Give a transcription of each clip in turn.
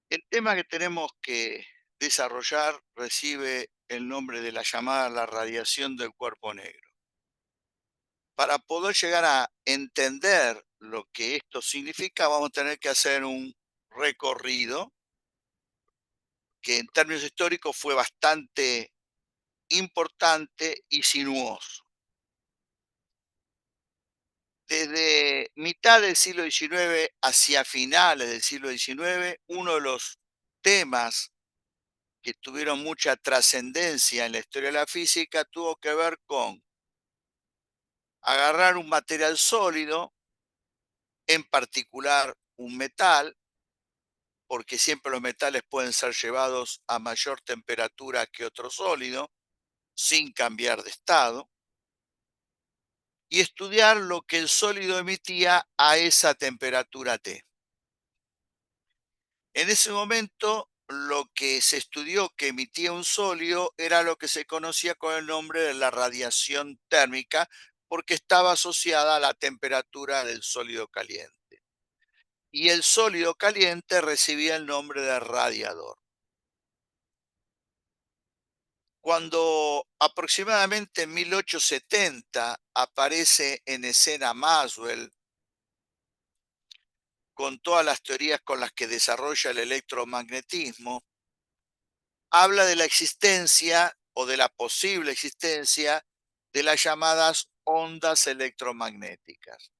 El tema que tenemos que desarrollar recibe el nombre de la llamada la radiación del cuerpo negro. Para poder llegar a entender lo que esto significa, vamos a tener que hacer un recorrido que en términos históricos fue bastante importante y sinuoso. Desde mitad del siglo XIX hacia finales del siglo XIX, uno de los temas que tuvieron mucha trascendencia en la historia de la física tuvo que ver con agarrar un material sólido, en particular un metal, porque siempre los metales pueden ser llevados a mayor temperatura que otro sólido, sin cambiar de estado, y estudiar lo que el sólido emitía a esa temperatura T. En ese momento, lo que se estudió que emitía un sólido era lo que se conocía con el nombre de la radiación térmica, porque estaba asociada a la temperatura del sólido caliente. Y el sólido caliente recibía el nombre de radiador. Cuando aproximadamente en 1870 aparece en escena Maxwell con todas las teorías con las que desarrolla el electromagnetismo, habla de la existencia o de la posible existencia de las llamadas ondas electromagnéticas.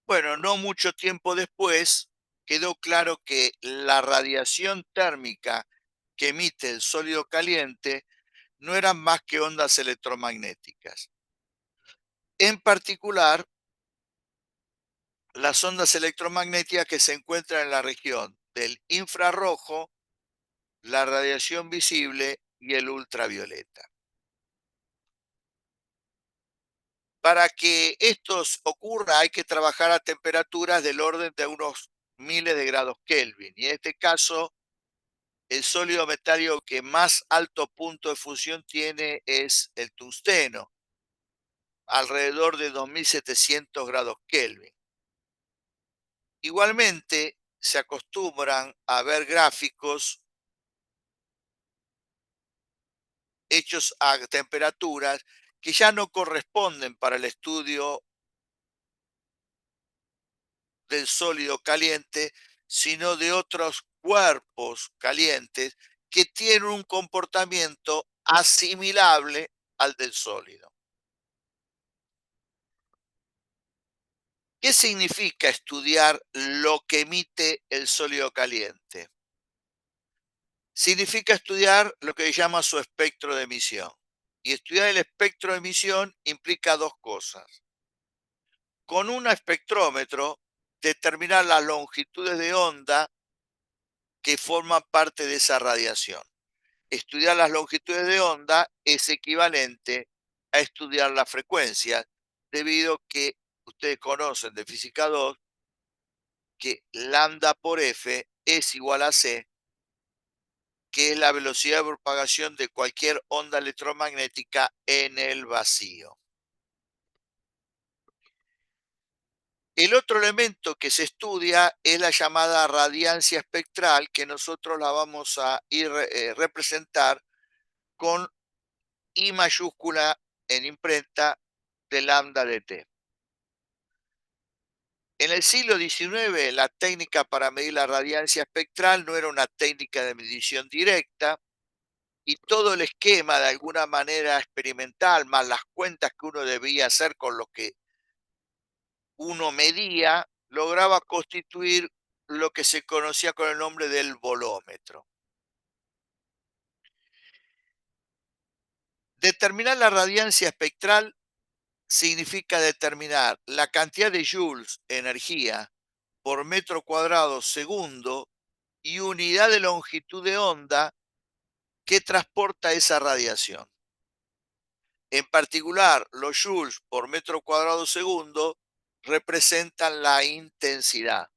Bueno, no mucho tiempo después quedó claro que la radiación térmica que emite el sólido caliente no eran más que ondas electromagnéticas. En particular, las ondas electromagnéticas que se encuentran en la región del infrarrojo, la radiación visible y el ultravioleta. Para que esto ocurra hay que trabajar a temperaturas del orden de unos miles de grados Kelvin. Y en este caso, el sólido metálico que más alto punto de fusión tiene es el tungsteno, alrededor de 2700 grados Kelvin. Igualmente, se acostumbran a ver gráficos hechos a temperaturas que ya no corresponden para el estudio del sólido caliente, sino de otros cuerpos calientes que tienen un comportamiento asimilable al del sólido. ¿Qué significa estudiar lo que emite el sólido caliente? Significa estudiar lo que se llama su espectro de emisión. Y estudiar el espectro de emisión implica dos cosas. Con un espectrómetro, determinar las longitudes de onda que forman parte de esa radiación. Estudiar las longitudes de onda es equivalente a estudiar la frecuencia, debido a que ustedes conocen de física 2 que lambda por F es igual a C, que es la velocidad de propagación de cualquier onda electromagnética en el vacío. El otro elemento que se estudia es la llamada radiancia espectral, que nosotros la vamos a representar con I mayúscula en imprenta de lambda de T. En el siglo XIX, la técnica para medir la radiancia espectral no era una técnica de medición directa, y todo el esquema, de alguna manera experimental, más las cuentas que uno debía hacer con lo que uno medía, lograba constituir lo que se conocía con el nombre del volómetro. Determinar la radiancia espectral significa determinar la cantidad de joules, energía, por metro cuadrado segundo y unidad de longitud de onda que transporta esa radiación. En particular, los joules por metro cuadrado segundo representan la intensidad.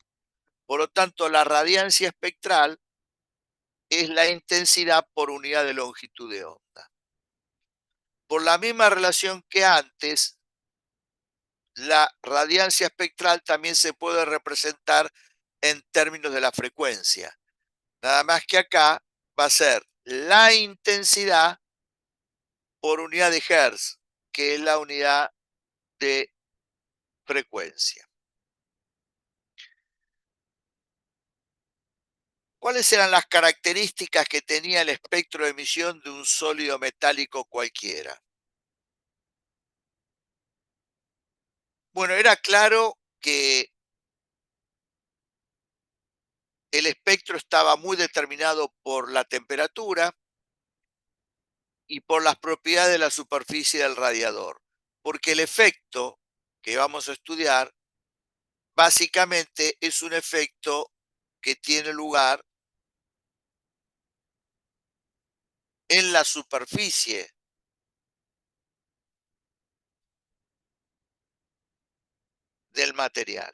Por lo tanto, la radiancia espectral es la intensidad por unidad de longitud de onda. Por la misma relación que antes, la radiancia espectral también se puede representar en términos de la frecuencia. Nada más que acá va a ser la intensidad por unidad de Hertz, que es la unidad de frecuencia. ¿Cuáles eran las características que tenía el espectro de emisión de un sólido metálico cualquiera? Bueno, era claro que el espectro estaba muy determinado por la temperatura y por las propiedades de la superficie del radiador, porque el efecto que vamos a estudiar básicamente es un efecto que tiene lugar en la superficie del material.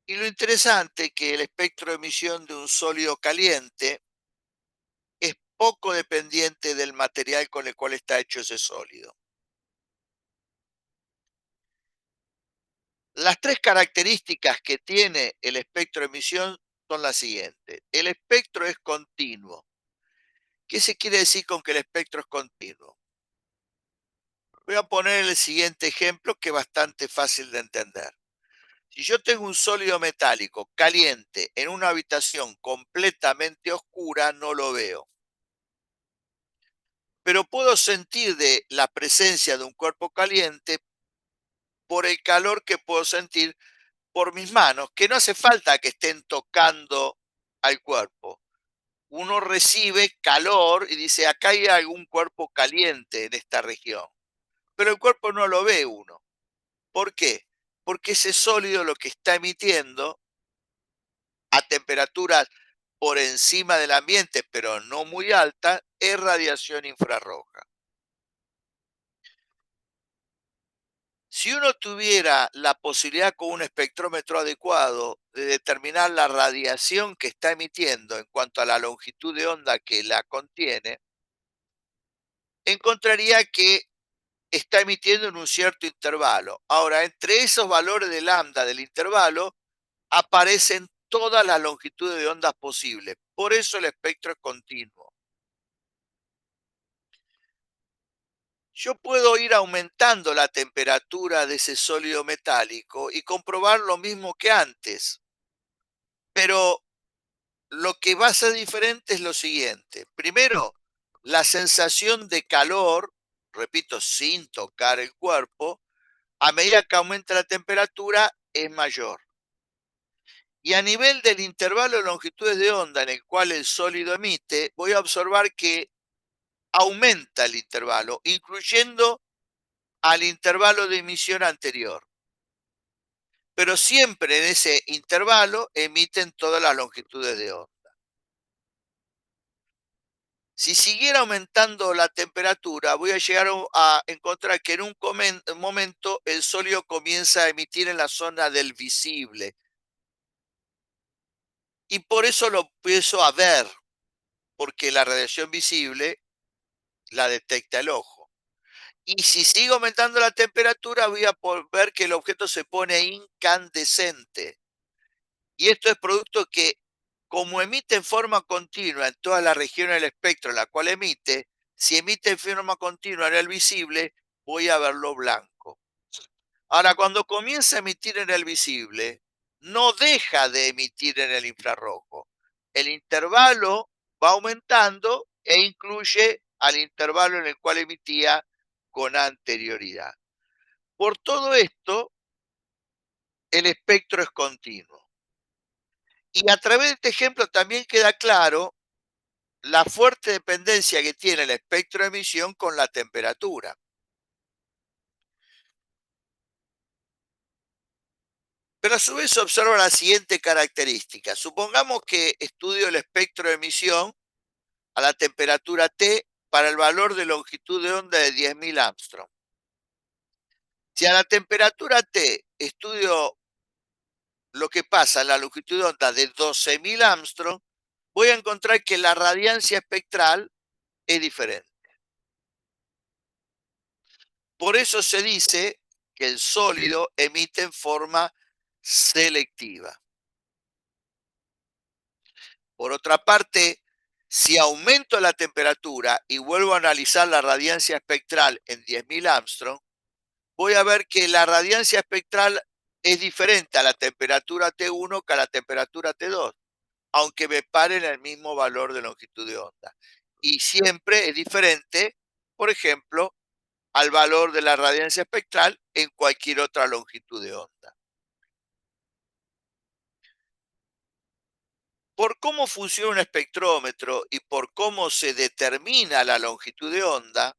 Y lo interesante es que el espectro de emisión de un sólido caliente es poco dependiente del material con el cual está hecho ese sólido. Las tres características que tiene el espectro de emisión son las siguientes. El espectro es continuo. ¿Qué se quiere decir con que el espectro es continuo? Voy a poner el siguiente ejemplo que es bastante fácil de entender. Si yo tengo un sólido metálico caliente en una habitación completamente oscura, no lo veo. Pero puedo sentir de la presencia de un cuerpo caliente por el calor que puedo sentir por mis manos, que no hace falta que estén tocando al cuerpo. Uno recibe calor y dice, acá hay algún cuerpo caliente en esta región, pero el cuerpo no lo ve uno. ¿Por qué? Porque ese sólido lo que está emitiendo a temperaturas por encima del ambiente, pero no muy alta, es radiación infrarroja. Si uno tuviera la posibilidad con un espectrómetro adecuado de determinar la radiación que está emitiendo en cuanto a la longitud de onda que la contiene, encontraría que está emitiendo en un cierto intervalo. Ahora, entre esos valores de lambda del intervalo aparecen todas las longitudes de ondas posibles. Por eso el espectro es continuo. Yo puedo ir aumentando la temperatura de ese sólido metálico y comprobar lo mismo que antes, pero lo que va a ser diferente es lo siguiente. Primero, la sensación de calor, repito, sin tocar el cuerpo, a medida que aumenta la temperatura es mayor. Y a nivel del intervalo de longitudes de onda en el cual el sólido emite, voy a observar que aumenta el intervalo, incluyendo al intervalo de emisión anterior. Pero siempre en ese intervalo emiten todas las longitudes de onda. Si siguiera aumentando la temperatura, voy a llegar a encontrar que en un momento el sólido comienza a emitir en la zona del visible. Y por eso lo empiezo a ver, porque la radiación visible la detecta el ojo. Y si sigue aumentando la temperatura, voy a ver que el objeto se pone incandescente. Y esto es producto que, como emite en forma continua en todas las regiones del espectro en la cual emite, si emite en forma continua en el visible, voy a verlo blanco. Ahora, cuando comienza a emitir en el visible, no deja de emitir en el infrarrojo. El intervalo va aumentando e incluye al intervalo en el cual emitía con anterioridad. Por todo esto, el espectro es continuo. Y a través de este ejemplo también queda claro la fuerte dependencia que tiene el espectro de emisión con la temperatura. Pero a su vez observa la siguiente característica. Supongamos que estudio el espectro de emisión a la temperatura T para el valor de longitud de onda de 10.000 Armstrong. Si a la temperatura T estudio lo que pasa en la longitud de onda de 12.000 Armstrong, voy a encontrar que la radiancia espectral es diferente. Por eso se dice que el sólido emite en forma selectiva. Por otra parte, si aumento la temperatura y vuelvo a analizar la radiancia espectral en 10.000 Armstrong, voy a ver que la radiancia espectral es diferente a la temperatura T1 que a la temperatura T2, aunque me pare en el mismo valor de longitud de onda. Y siempre es diferente, por ejemplo, al valor de la radiancia espectral en cualquier otra longitud de onda. Por cómo funciona un espectrómetro y por cómo se determina la longitud de onda,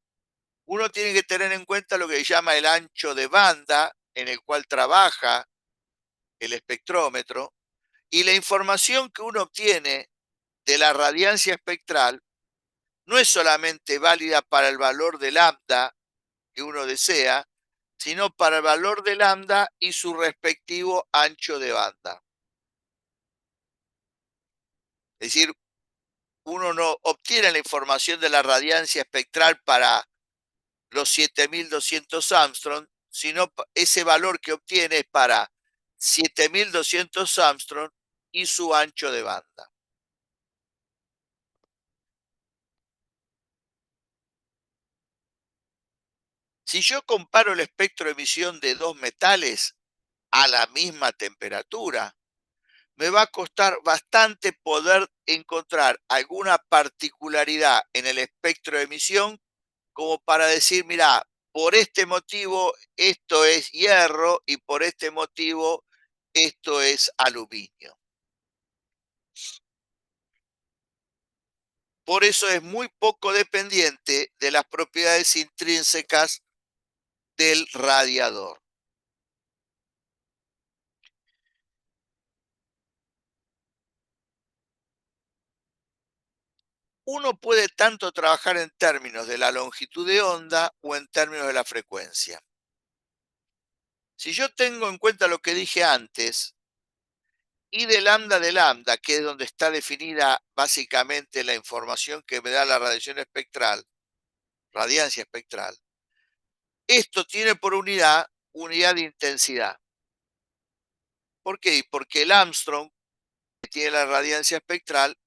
uno tiene que tener en cuenta lo que se llama el ancho de banda en el cual trabaja el espectrómetro, y la información que uno obtiene de la radiancia espectral no es solamente válida para el valor de lambda que uno desea, sino para el valor de lambda y su respectivo ancho de banda. Es decir, uno no obtiene la información de la radiancia espectral para los 7200 Armstrong, sino ese valor que obtiene es para 7200 Armstrong y su ancho de banda. Si yo comparo el espectro de emisión de dos metales a la misma temperatura, me va a costar bastante poder encontrar alguna particularidad en el espectro de emisión como para decir, mira, por este motivo esto es hierro y por este motivo esto es aluminio. Por eso es muy poco dependiente de las propiedades intrínsecas del radiador. Uno puede tanto trabajar en términos de la longitud de onda o en términos de la frecuencia. Si yo tengo en cuenta lo que dije antes, I de lambda, que es donde está definida básicamente la información que me da la radiación espectral, radiancia espectral, esto tiene por unidad de intensidad. ¿Por qué? Porque el Armstrong, que tiene la radiancia espectral,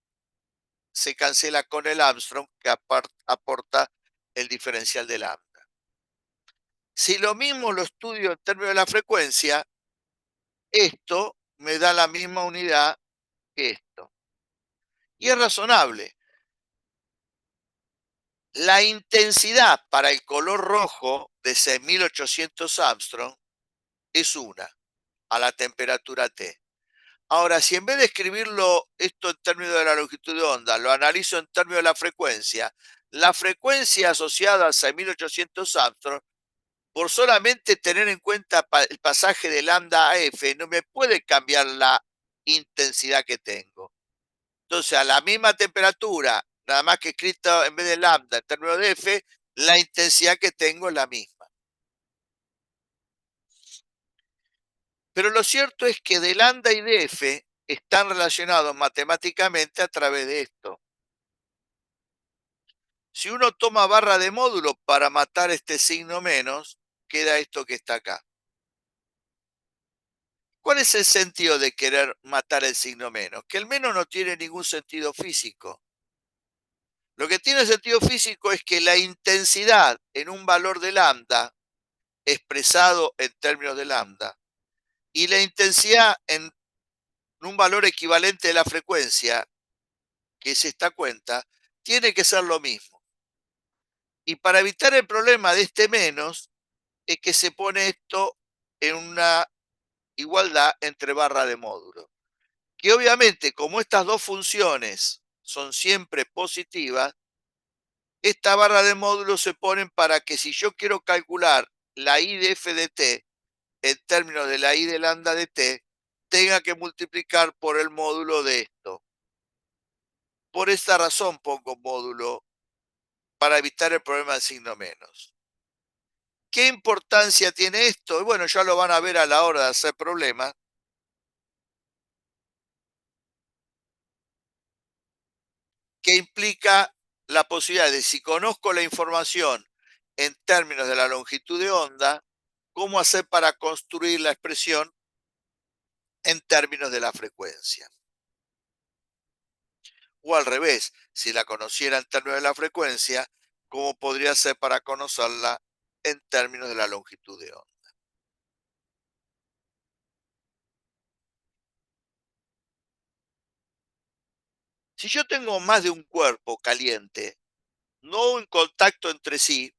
se cancela con el Armstrong, que aporta el diferencial de lambda. Si lo mismo lo estudio en términos de la frecuencia, esto me da la misma unidad que esto. Y es razonable. La intensidad para el color rojo de 6800 Armstrong es una a la temperatura T. Ahora, si en vez de escribirlo esto en términos de la longitud de onda, lo analizo en términos de la frecuencia asociada a 6800 Armstrong, por solamente tener en cuenta el pasaje de lambda a F, no me puede cambiar la intensidad que tengo. Entonces, a la misma temperatura, nada más que escrito en vez de lambda en términos de F, la intensidad que tengo es la misma. Pero lo cierto es que de lambda y de F están relacionados matemáticamente a través de esto. Si uno toma barra de módulo para matar este signo menos, queda esto que está acá. ¿Cuál es el sentido de querer matar el signo menos? Que el menos no tiene ningún sentido físico. Lo que tiene sentido físico es que la intensidad en un valor de lambda, expresado en términos de lambda, y la intensidad en un valor equivalente de la frecuencia, que es esta cuenta, tiene que ser lo mismo. Y para evitar el problema de este menos, es que se pone esto en una igualdad entre barra de módulo. Que obviamente, como estas dos funciones son siempre positivas, esta barra de módulo se ponen para que si yo quiero calcular la I de f de t en términos de la I de lambda de t, tenga que multiplicar por el módulo de esto. Por esta razón pongo módulo para evitar el problema del signo menos. ¿Qué importancia tiene esto? Bueno, ya lo van a ver a la hora de hacer problemas. Que implica la posibilidad de, si conozco la información en términos de la longitud de onda, cómo hacer para construir la expresión en términos de la frecuencia. O al revés, si la conociera en términos de la frecuencia, ¿cómo podría ser para conocerla en términos de la longitud de onda? Si yo tengo más de un cuerpo caliente, no en contacto entre sí,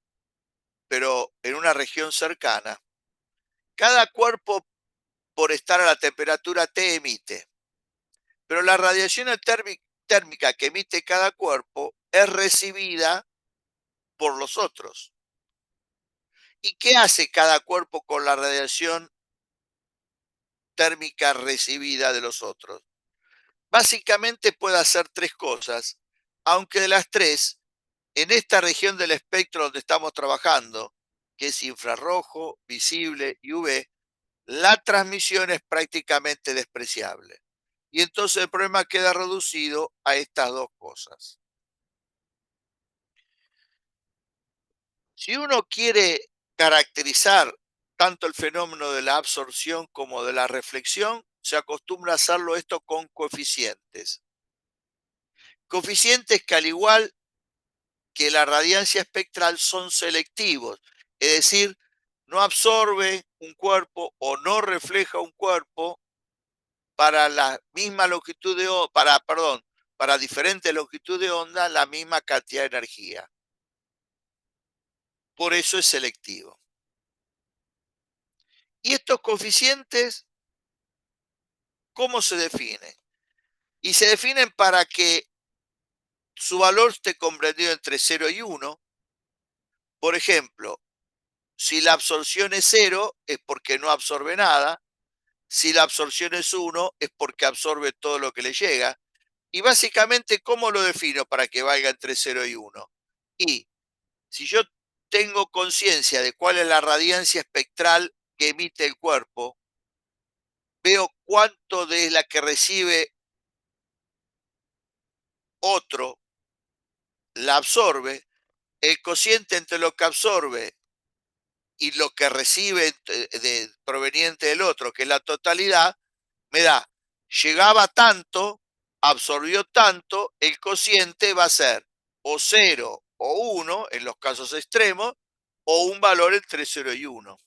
pero en una región cercana, cada cuerpo por estar a la temperatura T emite, pero la radiación térmica que emite cada cuerpo es recibida por los otros. ¿Y qué hace cada cuerpo con la radiación térmica recibida de los otros? Básicamente puede hacer tres cosas, aunque de las tres, en esta región del espectro donde estamos trabajando, que es infrarrojo, visible y UV, la transmisión es prácticamente despreciable. Y entonces el problema queda reducido a estas dos cosas. Si uno quiere caracterizar tanto el fenómeno de la absorción como de la reflexión, se acostumbra a hacerlo esto con coeficientes. Coeficientes que al igual que la radiancia espectral son selectivos, es decir, no absorbe un cuerpo o no refleja un cuerpo para la misma longitud de onda, para diferente longitud de onda, la misma cantidad de energía. Por eso es selectivo. ¿Y estos coeficientes cómo se definen? Y se definen para que su valor esté comprendido entre 0 y 1. Por ejemplo, si la absorción es 0 es porque no absorbe nada. Si la absorción es 1 es porque absorbe todo lo que le llega. Y básicamente, ¿cómo lo defino para que valga entre 0 y 1? Y si yo tengo conciencia de cuál es la radiancia espectral que emite el cuerpo, veo cuánto de la que recibe otro la absorbe, el cociente entre lo que absorbe y lo que recibe proveniente del otro, que es la totalidad, me da, llegaba tanto, absorbió tanto, el cociente va a ser o 0 o 1 en los casos extremos, o un valor entre 0 y 1.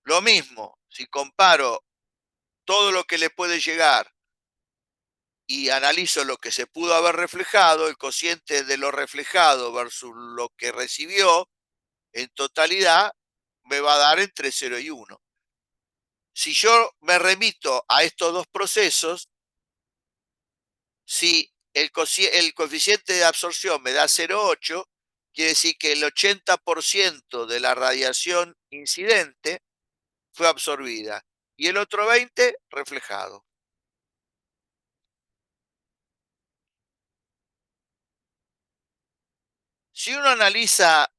Lo mismo, si comparo todo lo que le puede llegar y analizo lo que se pudo haber reflejado, el cociente de lo reflejado versus lo que recibió, en totalidad me va a dar entre 0 y 1. Si yo me remito a estos dos procesos, si el coeficiente de absorción me da 0,8, quiere decir que el 80% de la radiación incidente fue absorbida y el otro 20% reflejado. Si uno analiza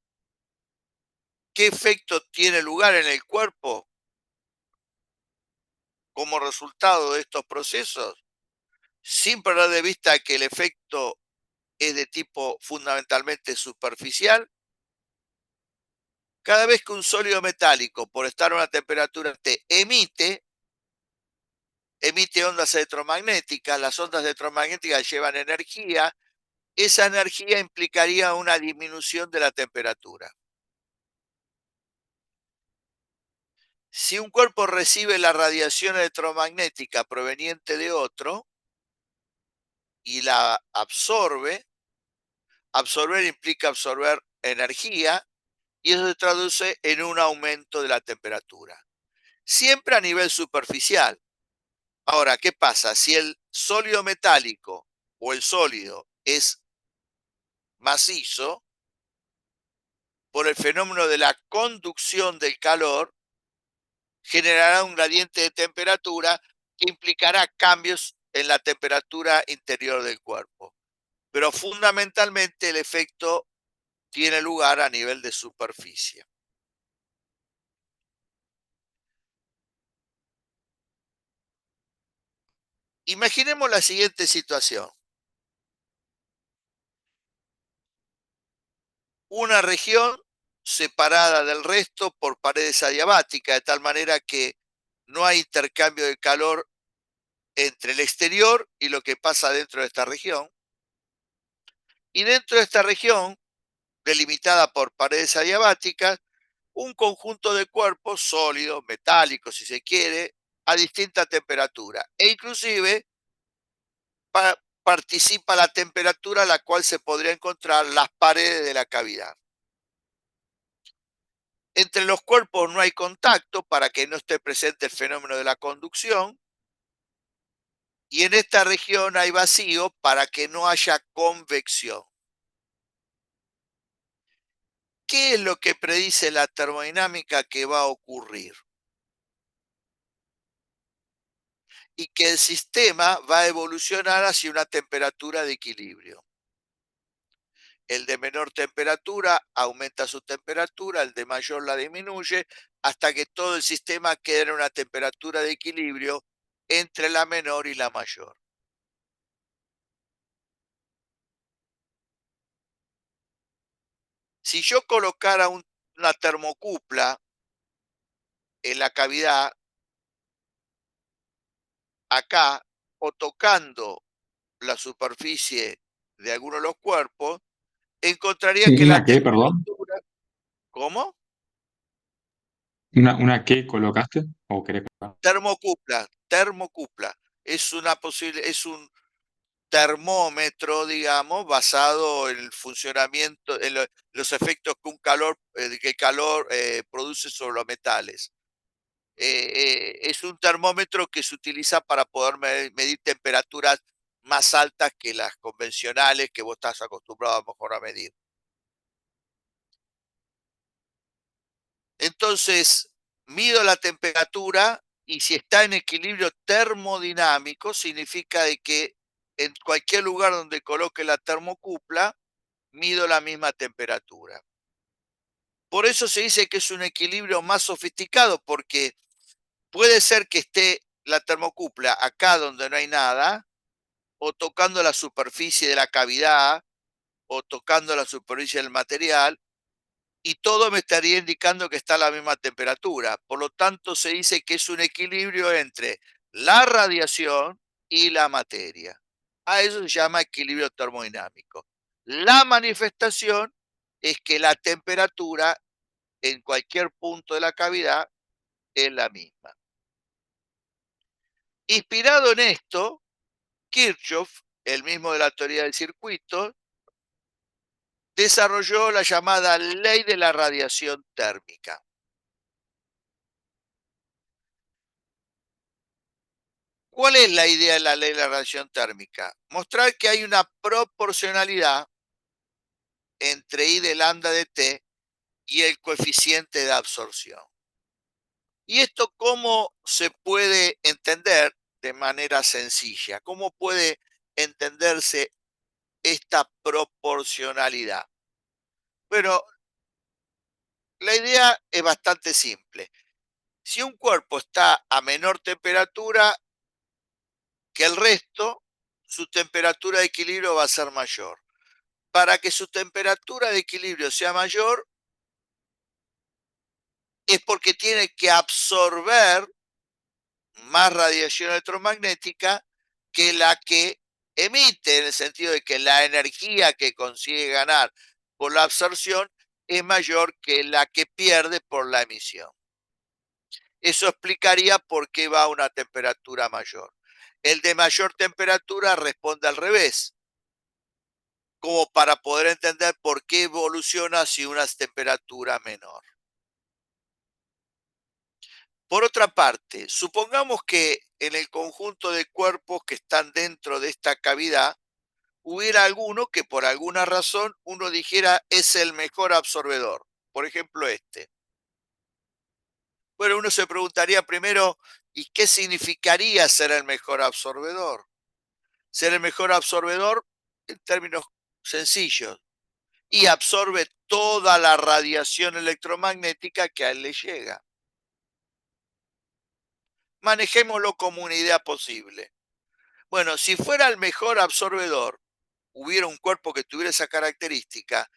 qué efecto tiene lugar en el cuerpo como resultado de estos procesos, sin perder de vista que el efecto es de tipo fundamentalmente superficial, cada vez que un sólido metálico, por estar a una temperatura T, emite ondas electromagnéticas, las ondas electromagnéticas llevan energía, esa energía implicaría una disminución de la temperatura. Si un cuerpo recibe la radiación electromagnética proveniente de otro y la absorbe, absorber implica absorber energía y eso se traduce en un aumento de la temperatura, siempre a nivel superficial. Ahora, ¿qué pasa? Si el sólido metálico o el sólido es macizo, por el fenómeno de la conducción del calor, generará un gradiente de temperatura que implicará cambios en la temperatura interior del cuerpo. Pero fundamentalmente el efecto tiene lugar a nivel de superficie. Imaginemos la siguiente situación. Una región separada del resto por paredes adiabáticas, de tal manera que no hay intercambio de calor entre el exterior y lo que pasa dentro de esta región. Y dentro de esta región, delimitada por paredes adiabáticas, un conjunto de cuerpos sólidos, metálicos, si se quiere, a distinta temperatura. E inclusive participa la temperatura a la cual se podría encontrar las paredes de la cavidad. Entre los cuerpos no hay contacto para que no esté presente el fenómeno de la conducción, y en esta región hay vacío para que no haya convección. ¿Qué es lo que predice la termodinámica que va a ocurrir? Y que el sistema va a evolucionar hacia una temperatura de equilibrio. El de menor temperatura aumenta su temperatura, el de mayor la disminuye, hasta que todo el sistema quede en una temperatura de equilibrio entre la menor y la mayor. Si yo colocara una termocupla en la cavidad, acá, o tocando la superficie de alguno de los cuerpos, encontraría que la ¿Una qué, perdón? temperatura... ¿Cómo? ¿Una qué colocaste? ¿O querés colocar? Termocupla. Es un termómetro, digamos, basado en el funcionamiento, en los efectos que el calor produce sobre los metales. Es un termómetro que se utiliza para poder medir temperaturas más altas que las convencionales que vos estás acostumbrado a lo mejor a medir. Entonces, mido la temperatura y si está en equilibrio termodinámico, significa de que en cualquier lugar donde coloque la termocupla, mido la misma temperatura. Por eso se dice que es un equilibrio más sofisticado, porque puede ser que esté la termocupla acá donde no hay nada, o tocando la superficie de la cavidad, o tocando la superficie del material, y todo me estaría indicando que está a la misma temperatura. Por lo tanto, se dice que es un equilibrio entre la radiación y la materia. A eso se llama equilibrio termodinámico. La manifestación es que la temperatura en cualquier punto de la cavidad es la misma. Inspirado en esto, Kirchhoff, el mismo de la teoría del circuito, desarrolló la llamada ley de la radiación térmica. ¿Cuál es la idea de la ley de la radiación térmica? Mostrar que hay una proporcionalidad entre I de lambda de T y el coeficiente de absorción. ¿Y esto cómo se puede entender de manera sencilla? ¿Cómo puede entenderse esta proporcionalidad? Bueno, la idea es bastante simple. Si un cuerpo está a menor temperatura que el resto, su temperatura de equilibrio va a ser mayor. Para que su temperatura de equilibrio sea mayor, es porque tiene que absorber más radiación electromagnética que la que emite, en el sentido de que la energía que consigue ganar por la absorción es mayor que la que pierde por la emisión. Eso explicaría por qué va a una temperatura mayor. El de mayor temperatura responde al revés, como para poder entender por qué evoluciona hacia una temperatura menor. Por otra parte, supongamos que en el conjunto de cuerpos que están dentro de esta cavidad hubiera alguno que por alguna razón uno dijera es el mejor absorbedor. Por ejemplo, este. Bueno, uno se preguntaría primero, ¿y qué significaría ser el mejor absorbedor? Ser el mejor absorbedor, en términos sencillos, y absorbe toda la radiación electromagnética que a él le llega. Manejémoslo como una idea posible. Bueno, si fuera el mejor absorbedor, hubiera un cuerpo que tuviera esa característica,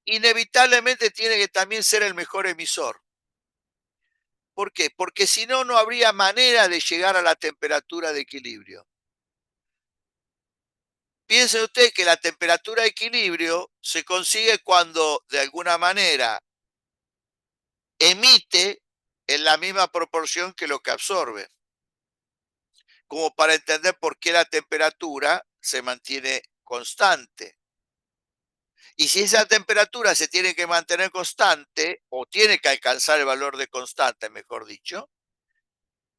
inevitablemente tiene que también ser el mejor emisor. ¿Por qué? Porque si no, no habría manera de llegar a la temperatura de equilibrio. Piense usted que la temperatura de equilibrio se consigue cuando, de alguna manera, emite en la misma proporción que lo que absorbe, como para entender por qué la temperatura se mantiene constante. Y si esa temperatura se tiene que mantener constante, o tiene que alcanzar el valor de constante, mejor dicho,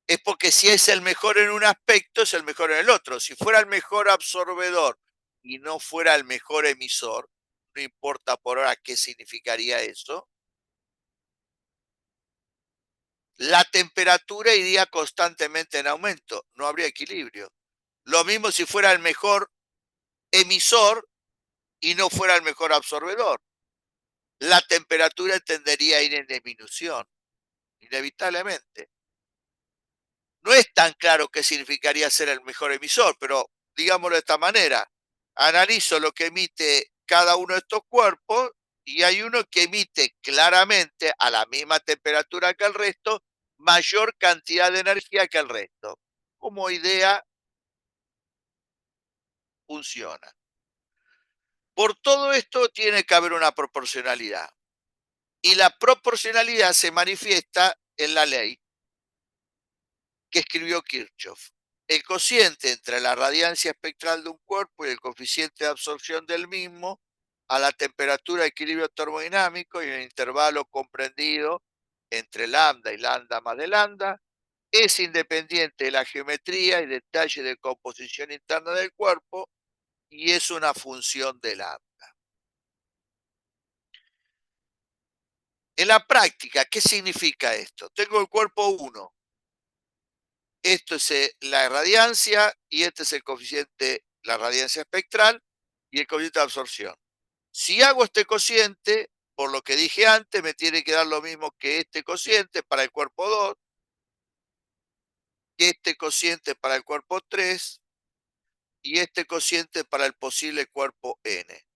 es porque si es el mejor en un aspecto, es el mejor en el otro. Si fuera el mejor absorbedor y no fuera el mejor emisor, no importa por ahora qué significaría eso, la temperatura iría constantemente en aumento, no habría equilibrio. Lo mismo si fuera el mejor emisor y no fuera el mejor absorbedor. La temperatura tendería a ir en disminución, inevitablemente. No es tan claro qué significaría ser el mejor emisor, pero digámoslo de esta manera, analizo lo que emite cada uno de estos cuerpos y hay uno que emite claramente a la misma temperatura que el resto, mayor cantidad de energía que el resto. Como idea funciona. Por todo esto tiene que haber una proporcionalidad. Y la proporcionalidad se manifiesta en la ley que escribió Kirchhoff. El cociente entre la radiancia espectral de un cuerpo y el coeficiente de absorción del mismo a la temperatura de equilibrio termodinámico y el intervalo comprendido entre lambda y lambda más de lambda es independiente de la geometría y detalle de composición interna del cuerpo y es una función de lambda. En la práctica, ¿qué significa esto? Tengo el cuerpo 1. Esto es la radiancia y este es el coeficiente, la radiancia espectral y el coeficiente de absorción. Si hago este cociente, por lo que dije antes, me tiene que dar lo mismo que este cociente para el cuerpo 2, que este cociente para el cuerpo 3 y este cociente para el posible cuerpo n.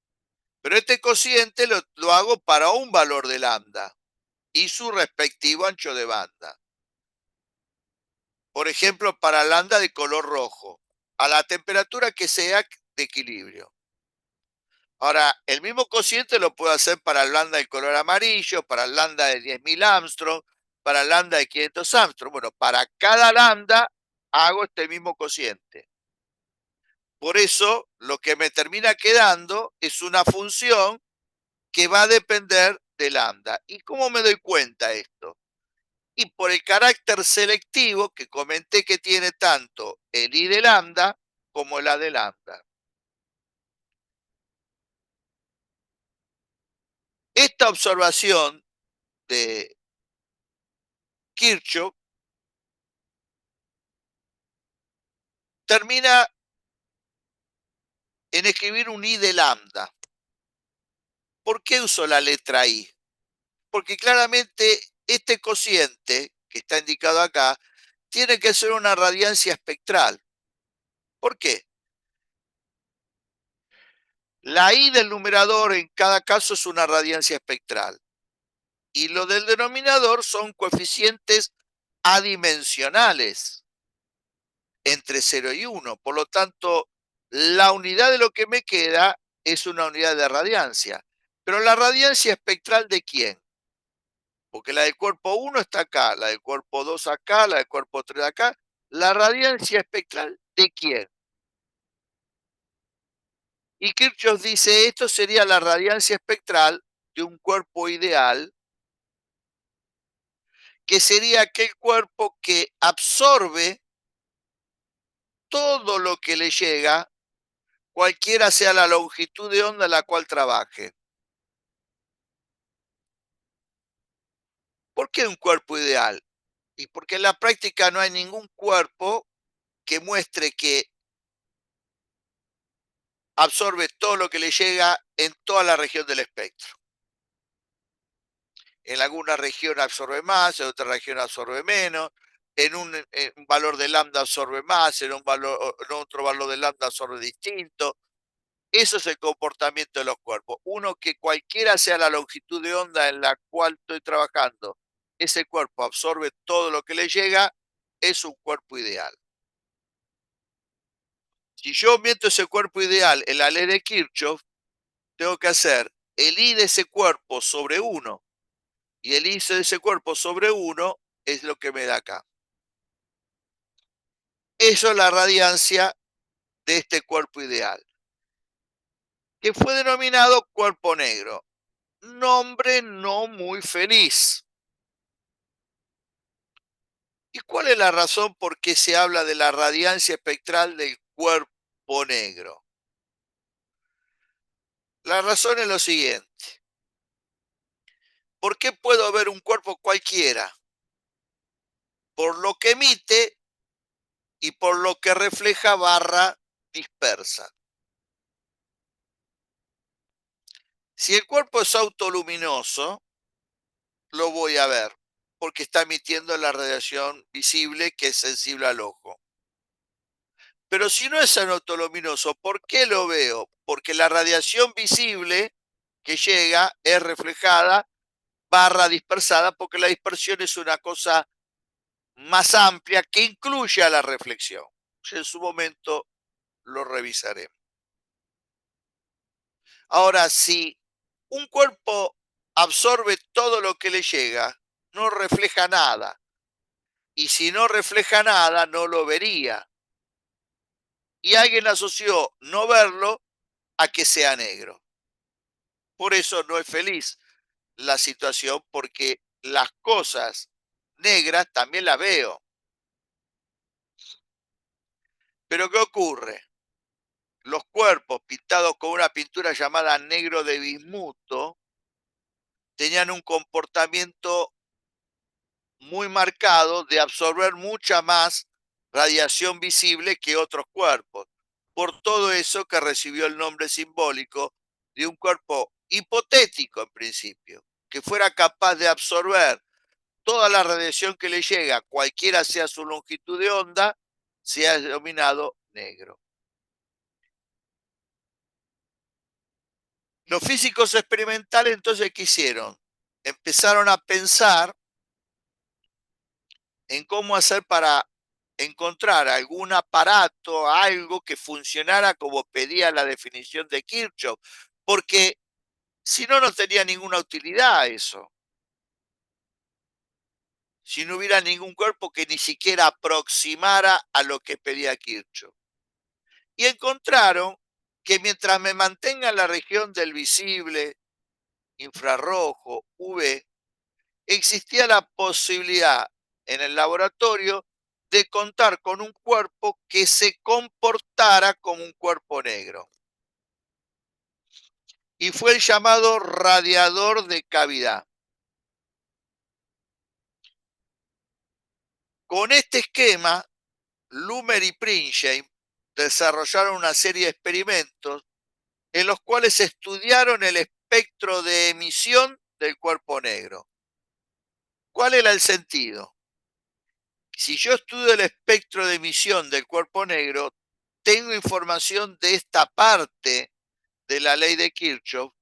Pero este cociente lo hago para un valor de lambda y su respectivo ancho de banda. Por ejemplo, para lambda de color rojo, a la temperatura que sea de equilibrio. Ahora, el mismo cociente lo puedo hacer para el lambda de color amarillo, para el lambda de 10.000 Armstrong, para el lambda de 500 Armstrong. Bueno, para cada lambda hago este mismo cociente. Por eso, lo que me termina quedando es una función que va a depender de lambda. ¿Y cómo me doy cuenta de esto? Y por el carácter selectivo que comenté que tiene tanto el I de lambda como el A de lambda. Esta observación de Kirchhoff termina en escribir un I de lambda. ¿Por qué uso la letra I? Porque claramente este cociente que está indicado acá tiene que ser una radiancia espectral. ¿Por qué? La I del numerador en cada caso es una radiancia espectral y lo del denominador son coeficientes adimensionales entre 0 y 1. Por lo tanto, la unidad de lo que me queda es una unidad de radiancia. Pero la radiancia espectral ¿de quién? Porque la del cuerpo 1 está acá, la del cuerpo 2 acá, la del cuerpo 3 acá. La radiancia espectral ¿de quién? Y Kirchhoff dice, esto sería la radiancia espectral de un cuerpo ideal, que sería aquel cuerpo que absorbe todo lo que le llega, cualquiera sea la longitud de onda en la cual trabaje. ¿Por qué un cuerpo ideal? Y porque en la práctica no hay ningún cuerpo que muestre que absorbe todo lo que le llega en toda la región del espectro. En alguna región absorbe más, en otra región absorbe menos, en un valor de lambda absorbe más, en otro valor de lambda absorbe distinto. Eso es el comportamiento de los cuerpos. Uno, que cualquiera sea la longitud de onda en la cual estoy trabajando, ese cuerpo absorbe todo lo que le llega, es un cuerpo ideal. Si yo meto ese cuerpo ideal en la ley de Kirchhoff, tengo que hacer el I de ese cuerpo sobre 1, y el I de ese cuerpo sobre 1 es lo que me da acá. Eso es la radiancia de este cuerpo ideal, que fue denominado cuerpo negro. Nombre no muy feliz. ¿Y cuál es la razón por qué se habla de la radiancia espectral del cuerpo negro? La razón es lo siguiente. ¿Por qué puedo ver un cuerpo cualquiera? Por lo que emite y por lo que refleja barra dispersa. Si el cuerpo es autoluminoso, lo voy a ver, porque está emitiendo la radiación visible que es sensible al ojo. Pero si no es autoluminoso, ¿por qué lo veo? Porque la radiación visible que llega es reflejada barra dispersada, porque la dispersión es una cosa más amplia que incluye a la reflexión. En su momento lo revisaremos. Ahora, si un cuerpo absorbe todo lo que le llega, no refleja nada. Y si no refleja nada, no lo vería. Y alguien asoció no verlo a que sea negro. Por eso no es feliz la situación, porque las cosas negras también las veo. Pero ¿qué ocurre? Los cuerpos pintados con una pintura llamada negro de bismuto tenían un comportamiento muy marcado de absorber mucha más radiación visible que otros cuerpos. Por todo eso que recibió el nombre simbólico de un cuerpo hipotético en principio, que fuera capaz de absorber toda la radiación que le llega, cualquiera sea su longitud de onda, se ha denominado negro. Los físicos experimentales entonces, ¿qué hicieron? Empezaron a pensar en cómo hacer para encontrar algún aparato, algo que funcionara como pedía la definición de Kirchhoff, porque si no, no tenía ninguna utilidad eso. Si no hubiera ningún cuerpo que ni siquiera aproximara a lo que pedía Kirchhoff. Y encontraron que mientras me mantenga en la región del visible, infrarrojo, UV, existía la posibilidad en el laboratorio de contar con un cuerpo que se comportara como un cuerpo negro. Y fue el llamado radiador de cavidad. Con este esquema, Lumer y Pringsheim desarrollaron una serie de experimentos en los cuales estudiaron el espectro de emisión del cuerpo negro. ¿Cuál era el sentido? Si yo estudio el espectro de emisión del cuerpo negro, tengo información de esta parte de la ley de Kirchhoff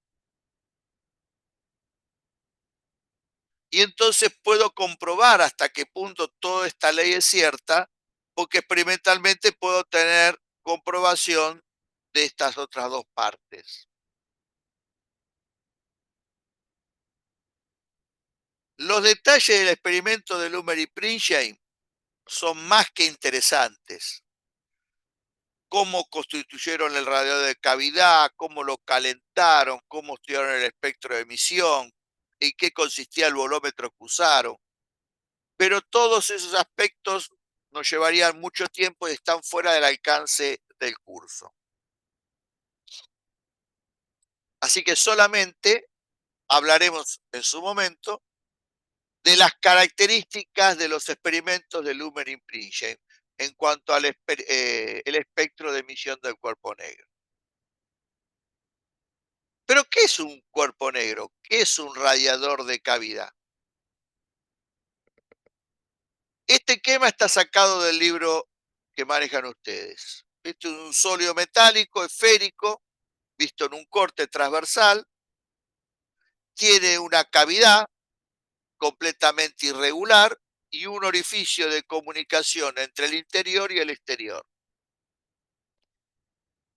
y entonces puedo comprobar hasta qué punto toda esta ley es cierta, porque experimentalmente puedo tener comprobación de estas otras dos partes. Los detalles del experimento de Lumer y Pringsheim son más que interesantes. Cómo constituyeron el radiador de cavidad, cómo lo calentaron, cómo estudiaron el espectro de emisión, en qué consistía el volómetro que usaron. Pero todos esos aspectos nos llevarían mucho tiempo y están fuera del alcance del curso. Así que solamente hablaremos en su momento de las características de los experimentos de Lumen y Pringsheim en cuanto al el espectro de emisión del cuerpo negro. Pero, ¿qué es un cuerpo negro? ¿Qué es un radiador de cavidad? Este esquema está sacado del libro que manejan ustedes. Esto es un sólido metálico esférico, visto en un corte transversal, tiene una cavidad completamente irregular y un orificio de comunicación entre el interior y el exterior.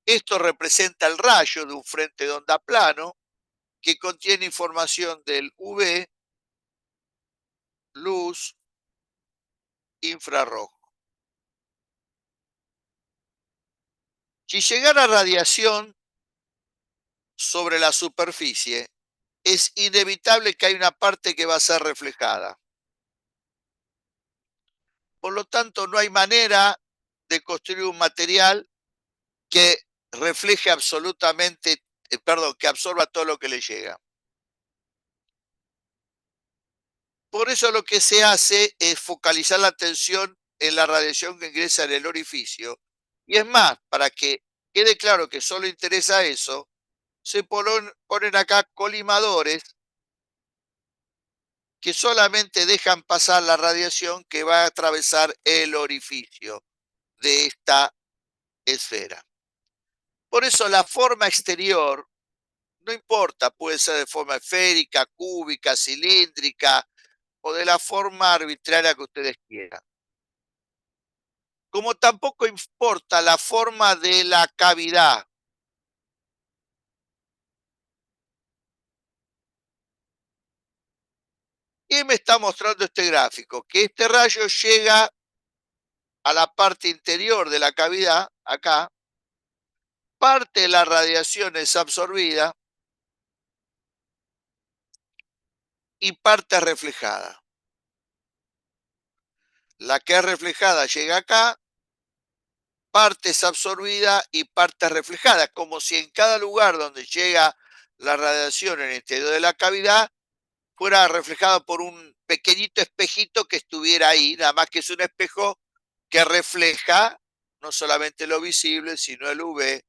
Esto representa el rayo de un frente de onda plano que contiene información del UV, luz, infrarrojo. Si llegara radiación sobre la superficie, es inevitable que hay una parte que va a ser reflejada. Por lo tanto, no hay manera de construir un material que refleje absolutamente, que absorba todo lo que le llega. Por eso lo que se hace es focalizar la atención en la radiación que ingresa en el orificio. Y es más, para que quede claro que solo interesa eso, se ponen acá colimadores que solamente dejan pasar la radiación que va a atravesar el orificio de esta esfera. Por eso la forma exterior no importa, puede ser de forma esférica, cúbica, cilíndrica o de la forma arbitraria que ustedes quieran. Como tampoco importa la forma de la cavidad. ¿Qué me está mostrando este gráfico? Que este rayo llega a la parte interior de la cavidad, acá, parte de la radiación es absorbida y parte es reflejada. La que es reflejada llega acá, parte es absorbida y parte es reflejada, como si en cada lugar donde llega la radiación en el interior de la cavidad fuera reflejado por un pequeñito espejito que estuviera ahí, nada más que es un espejo que refleja no solamente lo visible, sino el UV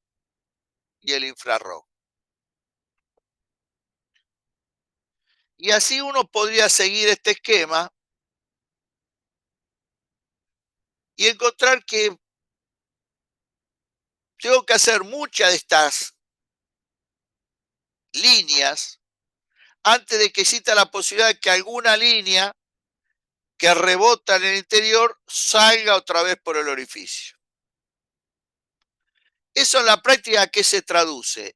y el infrarrojo. Y así uno podría seguir este esquema y encontrar que tengo que hacer muchas de estas líneas antes de que exista la posibilidad de que alguna línea que rebota en el interior salga otra vez por el orificio. Eso en la práctica, ¿qué se traduce?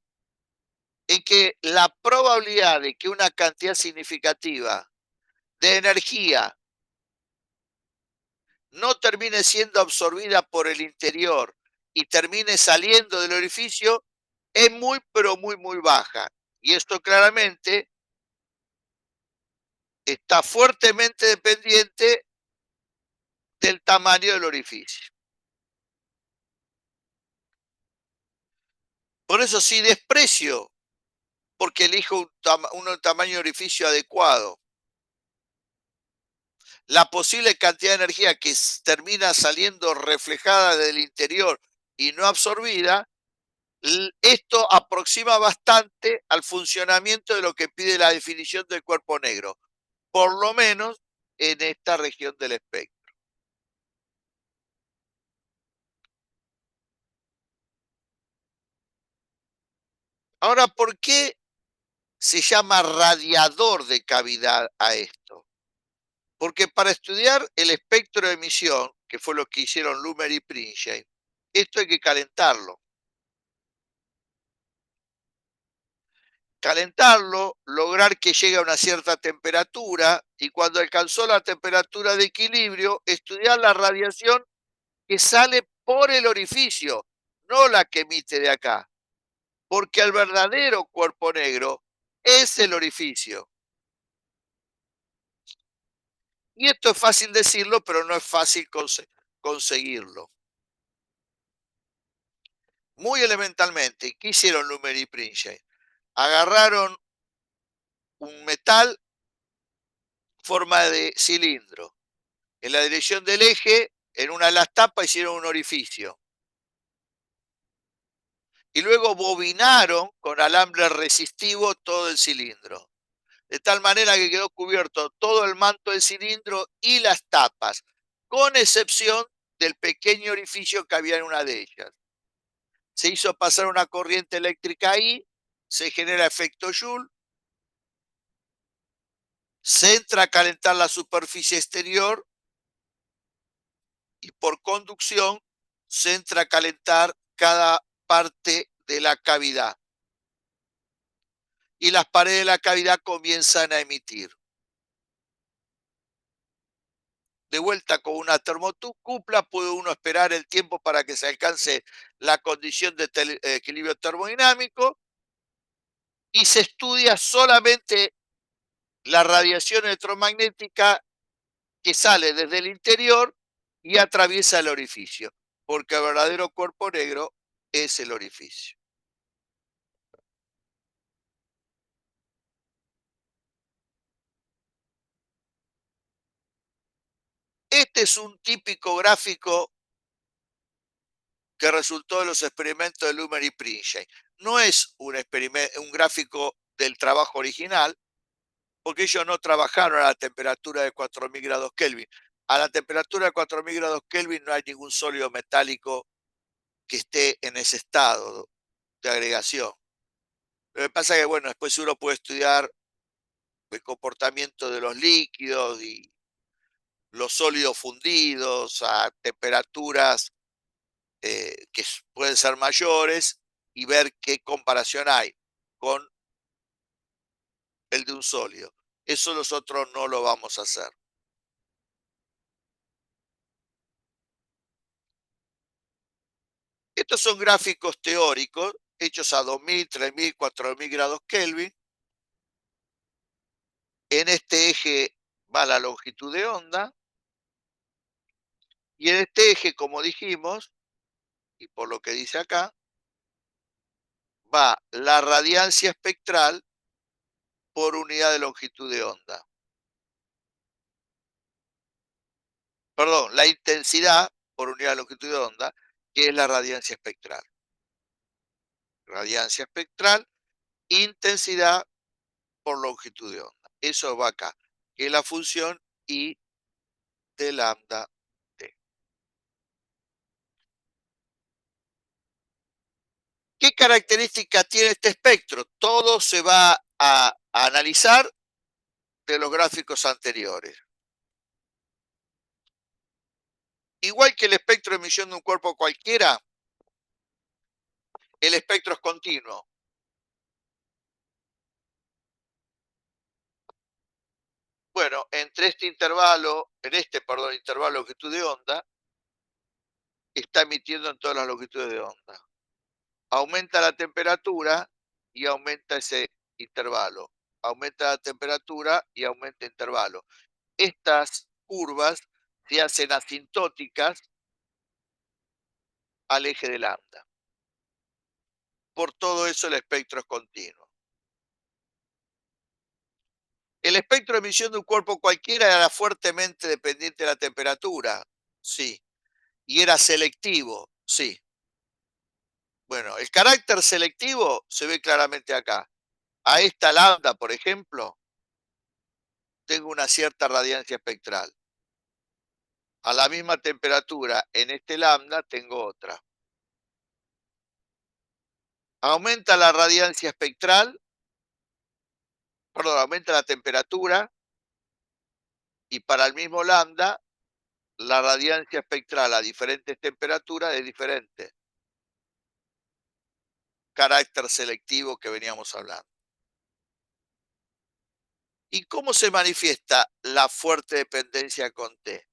En que la probabilidad de que una cantidad significativa de energía no termine siendo absorbida por el interior y termine saliendo del orificio es muy, pero muy, muy baja. Y esto claramente está fuertemente dependiente del tamaño del orificio. Por eso si desprecio, porque elijo un tamaño de orificio adecuado, la posible cantidad de energía que termina saliendo reflejada del interior y no absorbida, esto aproxima bastante al funcionamiento de lo que pide la definición del cuerpo negro, por lo menos en esta región del espectro. Ahora, ¿por qué se llama radiador de cavidad a esto? Porque para estudiar el espectro de emisión, que fue lo que hicieron Lumer y Pringsheim, esto hay que calentarlo. Calentarlo, lograr que llegue a una cierta temperatura y cuando alcanzó la temperatura de equilibrio, estudiar la radiación que sale por el orificio, no la que emite de acá, porque el verdadero cuerpo negro es el orificio. Y esto es fácil decirlo, pero no es fácil conseguirlo. Muy elementalmente, ¿qué hicieron Lumer y Pringsheim? Agarraron un metal forma de cilindro. En la dirección del eje, en una de las tapas hicieron un orificio. Y luego bobinaron con alambre resistivo todo el cilindro. De tal manera que quedó cubierto todo el manto del cilindro y las tapas, con excepción del pequeño orificio que había en una de ellas. Se hizo pasar una corriente eléctrica ahí, se genera efecto Joule, se entra a calentar la superficie exterior y por conducción se entra a calentar cada parte de la cavidad. Y las paredes de la cavidad comienzan a emitir. De vuelta con una termocupla puede uno esperar el tiempo para que se alcance la condición de equilibrio termodinámico y se estudia solamente la radiación electromagnética que sale desde el interior y atraviesa el orificio, porque el verdadero cuerpo negro es el orificio. Este es un típico gráfico que resultó de los experimentos de Luhmer y Pringsheim. No es un gráfico del trabajo original, porque ellos no trabajaron a la temperatura de 4000 grados Kelvin. A la temperatura de 4000 grados Kelvin no hay ningún sólido metálico que esté en ese estado de agregación. Lo que pasa es que, bueno, después uno puede estudiar el comportamiento de los líquidos y los sólidos fundidos a temperaturas que pueden ser mayores y ver qué comparación hay con el de un sólido. Eso nosotros no lo vamos a hacer. Estos son gráficos teóricos hechos a 2000, 3000, 4000 grados Kelvin. En este eje va la longitud de onda y en este eje, como dijimos, y por lo que dice acá, va la radiancia espectral por unidad de longitud de onda. Perdón, la intensidad por unidad de longitud de onda, que es la radiancia espectral. Radiancia espectral, intensidad por longitud de onda. Eso va acá, que es la función I de lambda T. ¿Qué características tiene este espectro? Todo se va a analizar de los gráficos anteriores. Igual que el espectro de emisión de un cuerpo cualquiera, el espectro es continuo. Bueno, entre este intervalo, intervalo de longitud de onda, está emitiendo en todas las longitudes de onda. Aumenta la temperatura y aumenta ese intervalo. Aumenta la temperatura y aumenta el intervalo. Estas curvas se hacen asintóticas al eje de lambda. Por todo eso el espectro es continuo. El espectro de emisión de un cuerpo cualquiera era fuertemente dependiente de la temperatura, sí. Y era selectivo, sí. Bueno, el carácter selectivo se ve claramente acá. A esta lambda, por ejemplo, tengo una cierta radiancia espectral. A la misma temperatura en este lambda tengo otra. Aumenta la radiancia espectral, perdón, aumenta la temperatura y para el mismo lambda la radiancia espectral a diferentes temperaturas es diferente. Carácter selectivo que veníamos hablando. ¿Y cómo se manifiesta la fuerte dependencia con T?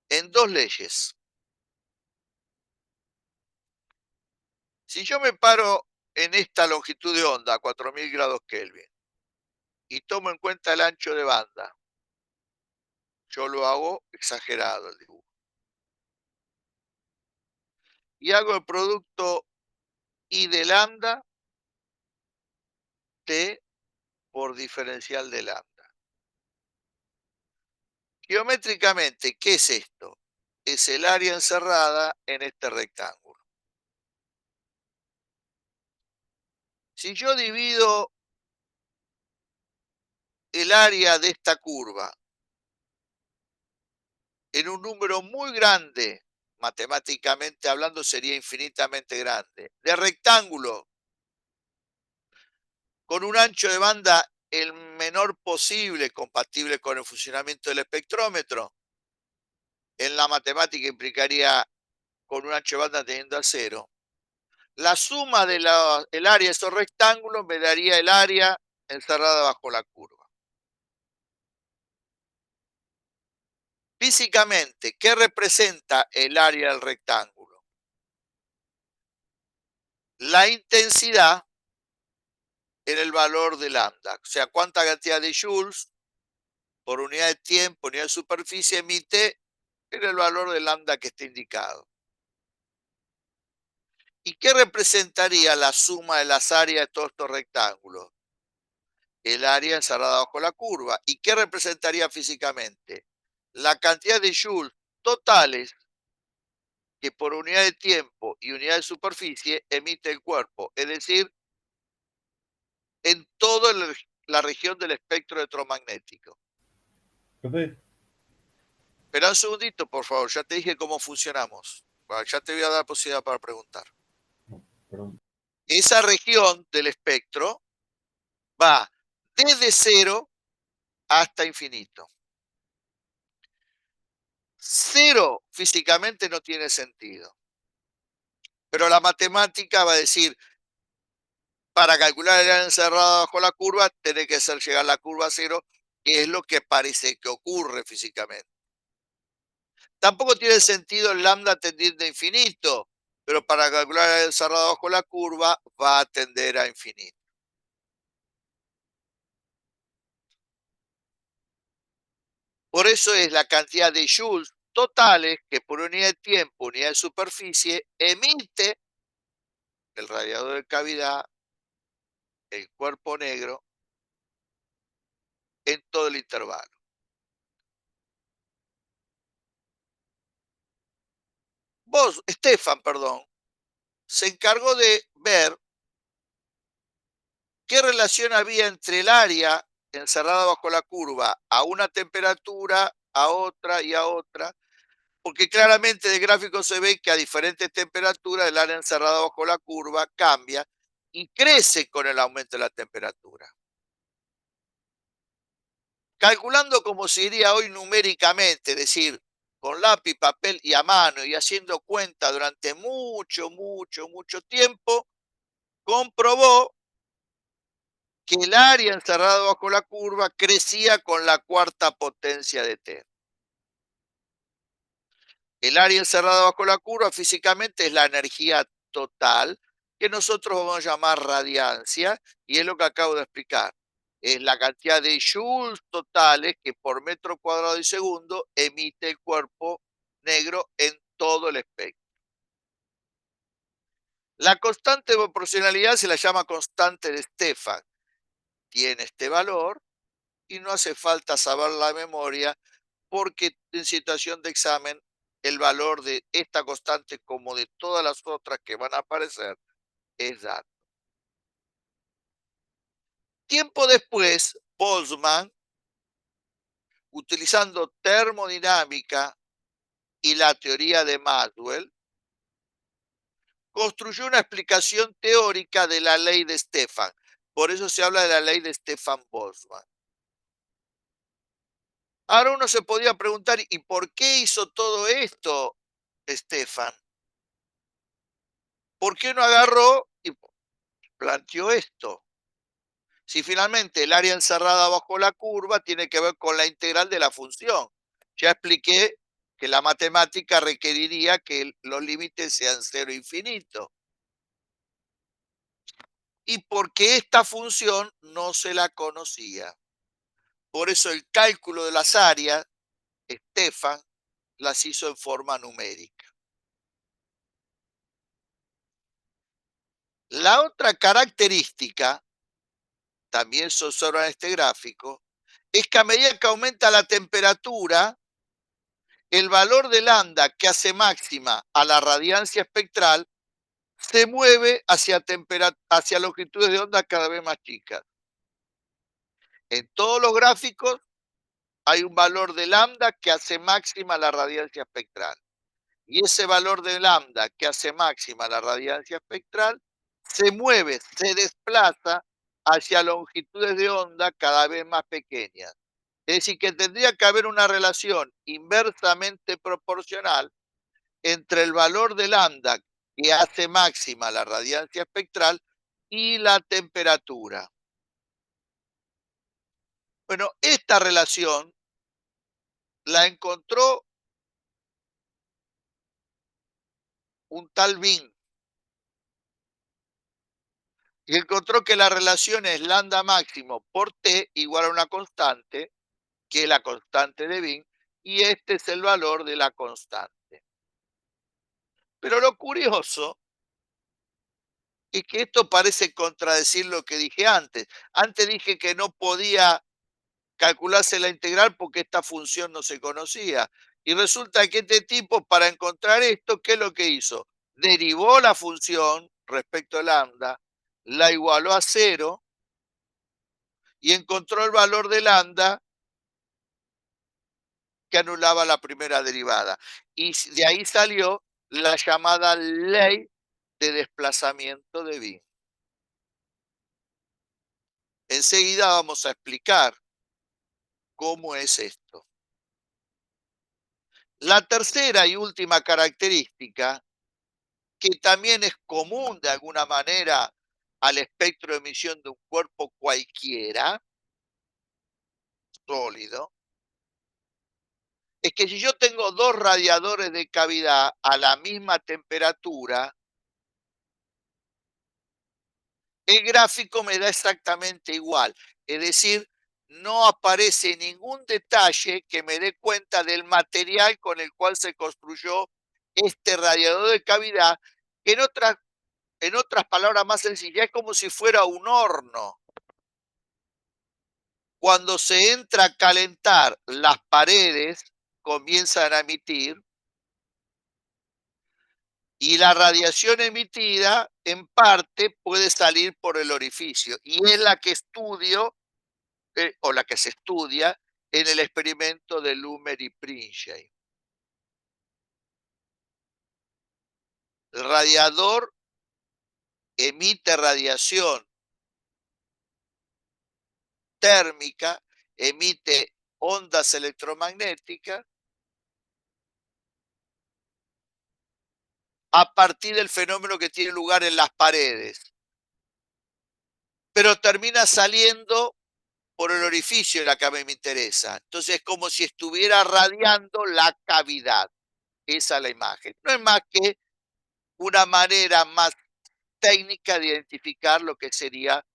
En dos leyes. Si yo me paro en esta longitud de onda, 4000 grados Kelvin, y tomo en cuenta el ancho de banda, yo lo hago exagerado el dibujo, y hago el producto I de lambda T por diferencial de lambda. Geométricamente, ¿qué es esto? Es el área encerrada en este rectángulo. Si yo divido el área de esta curva en un número muy grande, matemáticamente hablando sería infinitamente grande, de rectángulos con un ancho de banda el menor posible compatible con el funcionamiento del espectrómetro. En la matemática implicaría con un ancho de banda teniendo a 0. La suma del área de esos rectángulos me daría el área encerrada bajo la curva. Físicamente, ¿qué representa el área del rectángulo? La intensidad en el valor de lambda, o sea, cuánta cantidad de joules por unidad de tiempo, unidad de superficie emite en el valor de lambda que esté indicado. ¿Y qué representaría la suma de las áreas de todos estos rectángulos? El área encerrada bajo la curva. ¿Y qué representaría físicamente? La cantidad de joules totales que por unidad de tiempo y unidad de superficie emite el cuerpo, es decir, en toda la región del espectro electromagnético. Profe, Espera un segundito, por favor, ya te dije cómo funcionamos. Bueno, ya te voy a dar posibilidad para preguntar. no, perdón. Esa región del espectro va desde 0 hasta infinito. 0 físicamente no tiene sentido. Pero la matemática va a decir, para calcular el área encerrada bajo la curva, tiene que ser llegar la curva a 0, que es lo que parece que ocurre físicamente. Tampoco tiene sentido el lambda tendiendo a infinito, pero para calcular el área encerrada bajo la curva va a tender a infinito. Por eso es la cantidad de joules totales que por unidad de tiempo, unidad de superficie, emite el radiador de cavidad, el cuerpo negro, en todo el intervalo. Stefan, se encargó de ver qué relación había entre el área encerrada bajo la curva a una temperatura, a otra y a otra, porque claramente del gráfico se ve que a diferentes temperaturas el área encerrada bajo la curva cambia y crece con el aumento de la temperatura. Calculando como se diría hoy numéricamente, es decir, con lápiz, papel y a mano y haciendo cuenta durante mucho tiempo, comprobó que el área encerrada bajo la curva crecía con la cuarta potencia de t. El área encerrada bajo la curva físicamente es la energía total, que nosotros vamos a llamar radiancia, y es lo que acabo de explicar. Es la cantidad de joules totales que por metro cuadrado y segundo emite el cuerpo negro en todo el espectro. La constante de proporcionalidad se la llama constante de Stefan. Tiene este valor y no hace falta saber la memoria porque en situación de examen el valor de esta constante como de todas las otras que van a aparecer es dado. Tiempo después, Boltzmann, utilizando termodinámica y la teoría de Maxwell, construyó una explicación teórica de la ley de Stefan. Por eso se habla de la ley de Stefan-Boltzmann. Ahora uno se podía preguntar, ¿y por qué hizo todo esto Stefan? ¿Por qué no agarró y planteó esto? Si finalmente el área encerrada bajo la curva tiene que ver con la integral de la función. Ya expliqué que la matemática requeriría que los límites sean 0 e infinito. Y porque esta función no se la conocía. Por eso el cálculo de las áreas, Stefan las hizo en forma numérica. La otra característica, también se observa en este gráfico, es que a medida que aumenta la temperatura, el valor de lambda que hace máxima a la radiancia espectral se mueve hacia longitudes de onda cada vez más chicas. En todos los gráficos hay un valor de lambda que hace máxima la radiancia espectral. Y ese valor de lambda que hace máxima la radiancia espectral se mueve, se desplaza hacia longitudes de onda cada vez más pequeñas. Es decir, que tendría que haber una relación inversamente proporcional entre el valor de lambda que hace máxima la radiancia espectral y la temperatura. Bueno, esta relación la encontró un tal Wien y encontró que la relación es lambda máximo por T igual a una constante, que es la constante de Wien, y este es el valor de la constante. Pero lo curioso es que esto parece contradecir lo que dije antes. Antes dije que no podía calcularse la integral porque esta función no se conocía. Y resulta que este tipo, para encontrar esto, ¿qué es lo que hizo? Derivó la función respecto a lambda, la igualó a 0 y encontró el valor de lambda que anulaba la primera derivada. Y de ahí salió la llamada ley de desplazamiento de Wien. Enseguida vamos a explicar cómo es esto. La tercera y última característica, que también es común de alguna manera al espectro de emisión de un cuerpo cualquiera, sólido, es que si yo tengo dos radiadores de cavidad a la misma temperatura, el gráfico me da exactamente igual. Es decir, no aparece ningún detalle que me dé cuenta del material con el cual se construyó este radiador de cavidad, que en otras palabras más sencillas, es como si fuera un horno. Cuando se entra a calentar, las paredes comienzan a emitir y la radiación emitida en parte puede salir por el orificio y es la que estudio o la que se estudia en el experimento de Lumer y Pringsheim. El radiador emite radiación térmica, emite ondas electromagnéticas a partir del fenómeno que tiene lugar en las paredes, pero termina saliendo por el orificio de la que a mí me interesa. Entonces es como si estuviera radiando la cavidad. Esa es la imagen. No es más que una manera más técnica de identificar lo que sería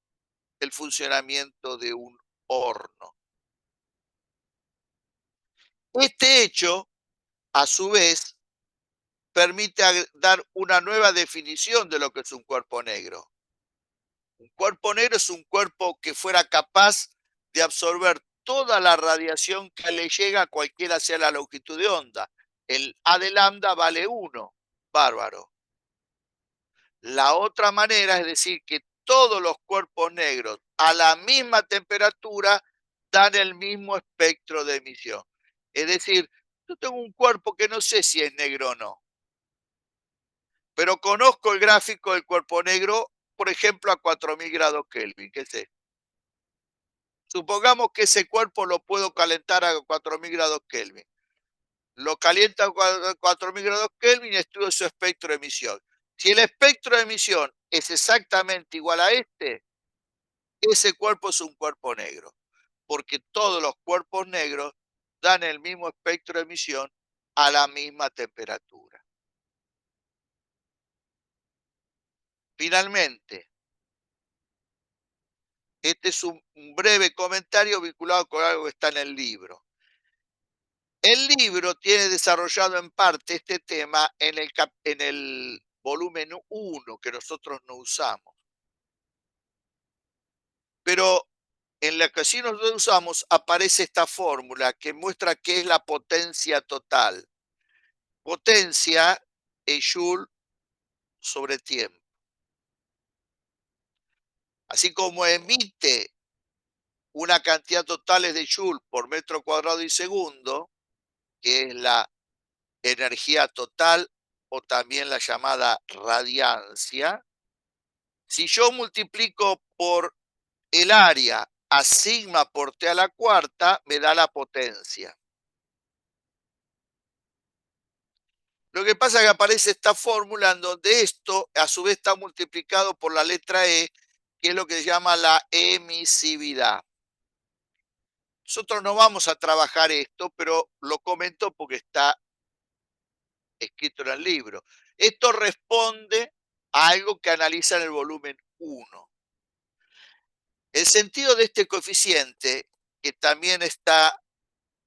el funcionamiento de un horno. Este hecho, a su vez, permite dar una nueva definición de lo que es un cuerpo negro. Un cuerpo negro es un cuerpo que fuera capaz de absorber toda la radiación que le llega a cualquiera sea la longitud de onda. El A de lambda vale 1, bárbaro. La otra manera es decir que todos los cuerpos negros a la misma temperatura dan el mismo espectro de emisión. Es decir, yo tengo un cuerpo que no sé si es negro o no, pero conozco el gráfico del cuerpo negro, por ejemplo, a 4000 grados Kelvin, ¿qué es esto? Supongamos que ese cuerpo lo puedo calentar a 4000 grados Kelvin. Lo calienta a 4000 grados Kelvin y estudio su espectro de emisión. Si el espectro de emisión es exactamente igual a este, ese cuerpo es un cuerpo negro, porque todos los cuerpos negros dan el mismo espectro de emisión a la misma temperatura. Finalmente, este es un breve comentario vinculado con algo que está en el libro. El libro tiene desarrollado en parte este tema en el volumen 1 que nosotros no usamos. Pero en la que sí nosotros usamos aparece esta fórmula que muestra qué es la potencia total. Potencia es Joule sobre tiempo. Así como emite una cantidad total de Joule por metro cuadrado y segundo, que es la energía total o también la llamada radiancia. Si yo multiplico por el área a sigma por T a la cuarta me da la potencia. Lo que pasa es que aparece esta fórmula en donde esto a su vez está multiplicado por la letra E, que es lo que se llama la emisividad. Nosotros no vamos a trabajar esto, pero lo comento porque está escrito en el libro. Esto responde a algo que analiza en el volumen 1. El sentido de este coeficiente, que también está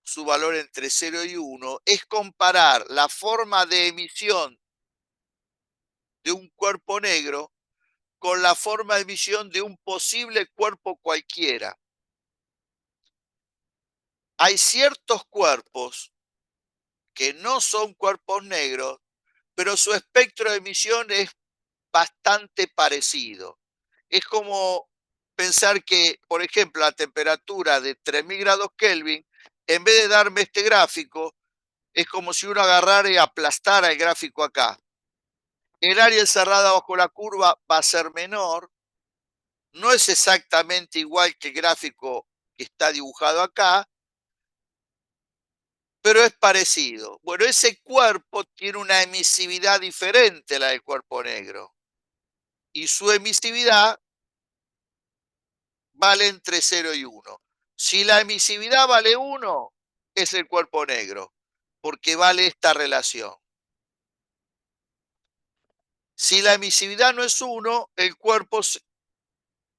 su valor entre 0 y 1, es comparar la forma de emisión de un cuerpo negro con la forma de emisión de un posible cuerpo cualquiera. Hay ciertos cuerpos que no son cuerpos negros, pero su espectro de emisión es bastante parecido. Es como pensar que, por ejemplo, la temperatura de 3000 grados Kelvin, en vez de darme este gráfico, es como si uno agarrara y aplastara el gráfico acá. El área encerrada bajo la curva va a ser menor. No es exactamente igual que el gráfico que está dibujado acá, pero es parecido. Bueno, ese cuerpo tiene una emisividad diferente a la del cuerpo negro. Y su emisividad vale entre 0 y 1. Si la emisividad vale 1, es el cuerpo negro, porque vale esta relación. Si la emisividad no es 1, el cuerpo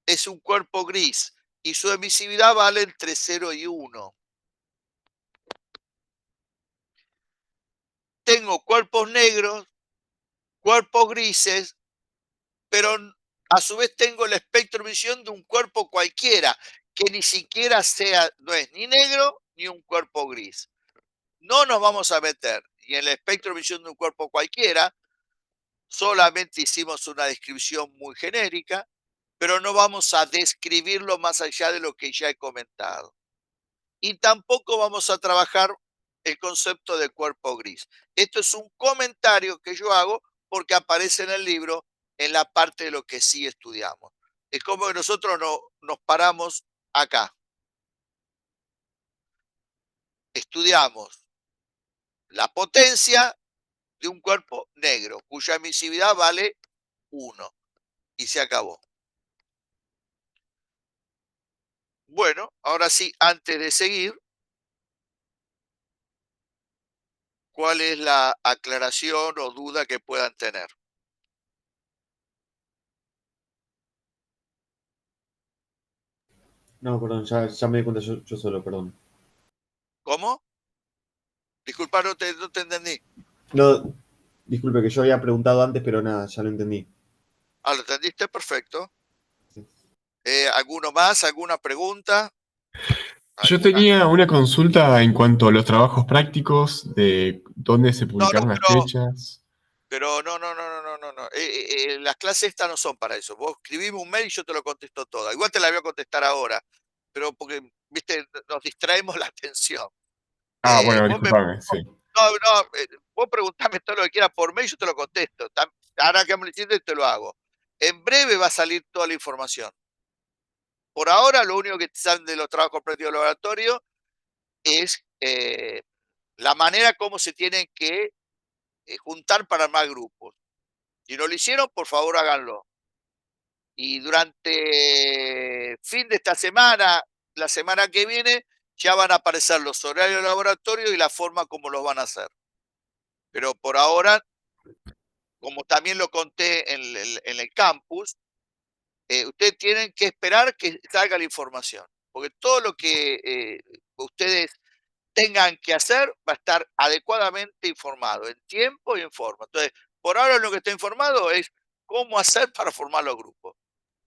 es un cuerpo gris y su emisividad vale entre 0 y 1. Tengo cuerpos negros, cuerpos grises, pero a su vez tengo el espectro de emisión de un cuerpo cualquiera, que ni siquiera no es ni negro ni un cuerpo gris. No nos vamos a meter y en el espectro de emisión de un cuerpo cualquiera, solamente hicimos una descripción muy genérica, pero no vamos a describirlo más allá de lo que ya he comentado. Y tampoco vamos a trabajar el concepto de cuerpo gris. Esto es un comentario que yo hago porque aparece en el libro en la parte de lo que sí estudiamos. Es como que nosotros nos paramos acá. Estudiamos la potencia de un cuerpo negro, cuya emisividad vale 1. Y se acabó. Bueno, ahora sí, antes de seguir, ¿cuál es la aclaración o duda que puedan tener? No, perdón, ya me di cuenta yo solo, perdón. ¿Cómo? Disculpa, no te entendí. No, disculpe que yo había preguntado antes, pero nada, ya lo entendí. Ah, ¿lo entendiste? Perfecto. Sí. ¿Alguno más? ¿Alguna pregunta? Yo ¿Alguna? tenía una consulta en cuanto a los trabajos prácticos, de dónde se No, no, publicaron las fechas. pero no. Las clases estas no son para eso. Vos escribime un mail y yo te lo contesto todo. Igual te la voy a contestar ahora, pero porque, viste, nos distraemos la atención. Ah, bueno, Vos me, discúlpame, sí. vos preguntame todo lo que quieras por mail, yo te lo contesto. Ahora que me lo hiciste, te lo hago. En breve va a salir toda la información. Por ahora, lo único que te salen de los trabajos prácticos de laboratorio es la manera como se tienen que juntar para armar grupos. Si no lo hicieron, por favor háganlo. Y durante fin de esta semana, la semana que viene, ya van a aparecer los horarios de laboratorio y la forma como los van a hacer. Pero por ahora, como también lo conté en el campus, ustedes tienen que esperar que salga la información. Porque todo lo que ustedes tengan que hacer va a estar adecuadamente informado, en tiempo y en forma. Entonces, por ahora lo que está informado es cómo hacer para formar los grupos.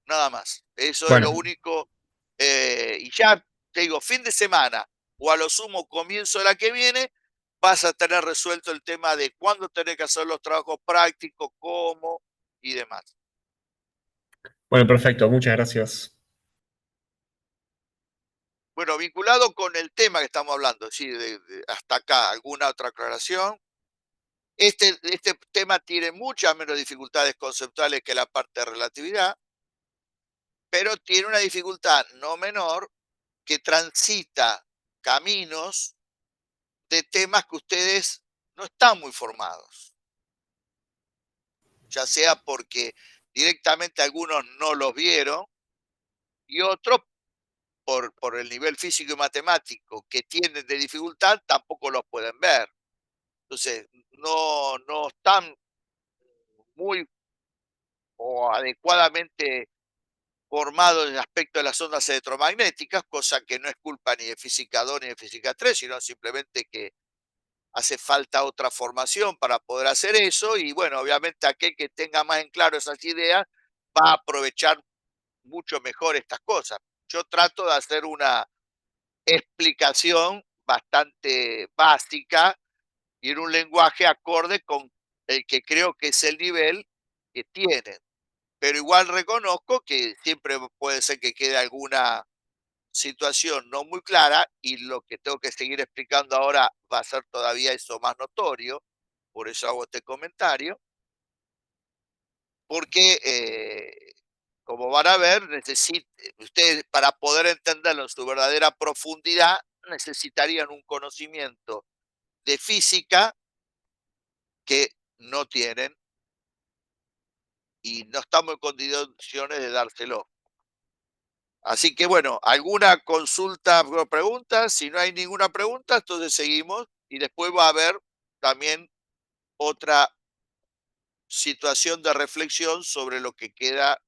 Nada más. Eso es lo Bueno, único. Y ya te digo, fin de semana o a lo sumo comienzo de la que viene, vas a tener resuelto el tema de cuándo tenés que hacer los trabajos prácticos, cómo y demás. bueno, perfecto, muchas gracias. Bueno, vinculado con el tema que estamos hablando, sí, hasta acá, ¿alguna otra aclaración? Este tema tiene muchas menos dificultades conceptuales que la parte de relatividad. pero tiene una dificultad no menor que transita caminos de temas que ustedes no están muy formados, ya sea porque directamente algunos no los vieron y otros por el nivel físico y matemático que tienen de dificultad tampoco los pueden ver. Entonces, no están muy o adecuadamente formados en el aspecto de las ondas electromagnéticas, cosa que no es culpa ni de física 2 ni de física 3, sino simplemente que hace falta otra formación para poder hacer eso. Y bueno, obviamente aquel que tenga más en claro esas ideas va a aprovechar mucho mejor estas cosas. Yo trato de hacer una explicación bastante básica y en un lenguaje acorde con el que creo que es el nivel que tienen. Pero igual reconozco que siempre puede ser que quede alguna situación no muy clara y lo que tengo que seguir explicando ahora va a ser todavía eso más notorio, por eso hago este comentario, porque como van a ver, ustedes para poder entenderlo en su verdadera profundidad necesitarían un conocimiento de física que no tienen y no estamos en condiciones de dárselo. Así que bueno, ¿alguna consulta o pregunta? Si no hay ninguna pregunta, entonces seguimos y después va a haber también otra situación de reflexión sobre lo que queda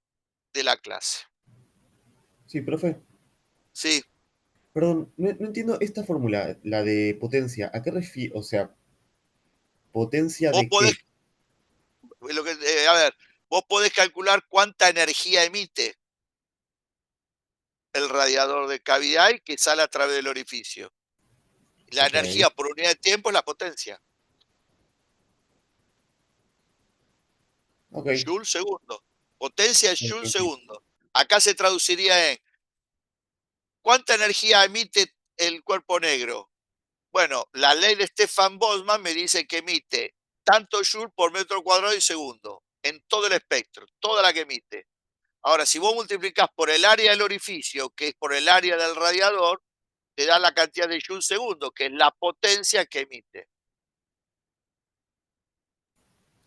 de la clase. Sí, profe. Sí, Perdón, no entiendo esta fórmula, la de potencia. ¿A qué refiere? O sea, ¿potencia vos de podés, qué? a ver, vos podés calcular cuánta energía emite el radiador de cavidad y que sale a través del orificio. La Ok, energía por unidad de tiempo es la potencia. ok, Joule segundo. Potencia es ok, Joule ok. segundo. Acá se traduciría en ¿cuánta energía emite el cuerpo negro? Bueno, la ley de Stefan Boltzmann me dice que emite tanto Joule por metro cuadrado y segundo, en todo el espectro, toda la que emite. Ahora, si vos multiplicás por el área del orificio, que es por el área del radiador, te da la cantidad de Joule segundo, que es la potencia que emite.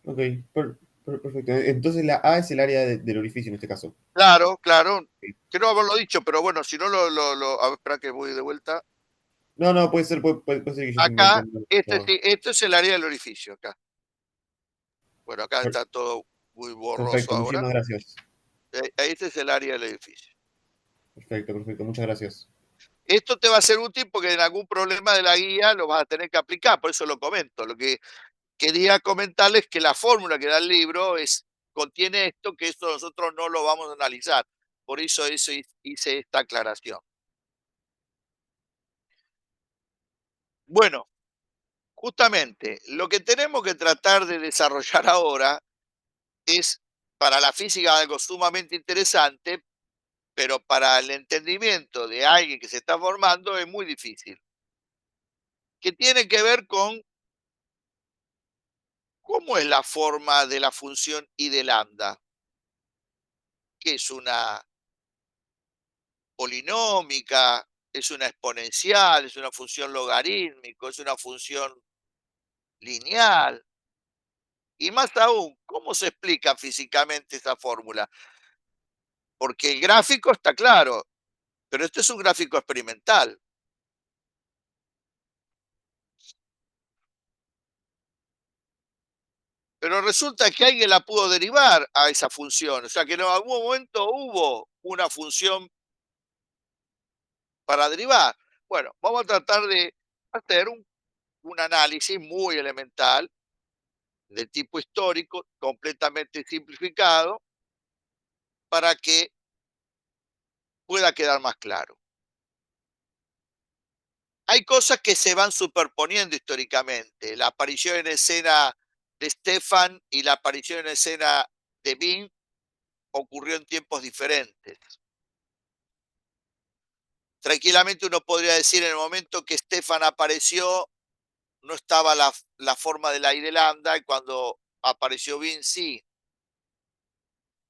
Ok, perfecto. Entonces la A es el área del orificio en este caso. Claro, claro. Ok. Quiero haberlo dicho, pero bueno, si no a ver, espera que voy de vuelta. No, puede ser, puede ser que yo simplemente Acá, no. esto es el área del orificio, acá. Bueno, acá Per- está todo muy borroso Perfecto, ahora. muchísimas gracias. Este es el área del edificio. Perfecto, perfecto, muchas gracias. Esto te va a ser útil porque en algún problema de la guía lo vas a tener que aplicar, por eso lo comento. Lo que quería comentarles que la fórmula que da el libro contiene esto, que esto nosotros no lo vamos a analizar. Por eso hice esta aclaración. Bueno, justamente lo que tenemos que tratar de desarrollar ahora es para la física algo sumamente interesante, pero para el entendimiento de alguien que se está formando es muy difícil, que tiene que ver con cómo es la forma de la función I de lambda, que es una polinómica, es una exponencial, es una función logarítmica, es una función lineal. Y más aún, ¿cómo se explica físicamente esa fórmula? Porque el gráfico está claro, pero este es un gráfico experimental. Pero resulta que alguien la pudo derivar a esa función. O sea que en algún momento hubo una función para derivar. Bueno, vamos a tratar de hacer un análisis muy elemental de tipo histórico, completamente simplificado, para que pueda quedar más claro. Hay cosas que se van superponiendo históricamente. La aparición en escena de Stefan y la aparición en escena de Bing ocurrió en tiempos diferentes. Tranquilamente uno podría decir en el momento que Stefan apareció, no estaba la forma de la I de lambda y cuando apareció Bing sí.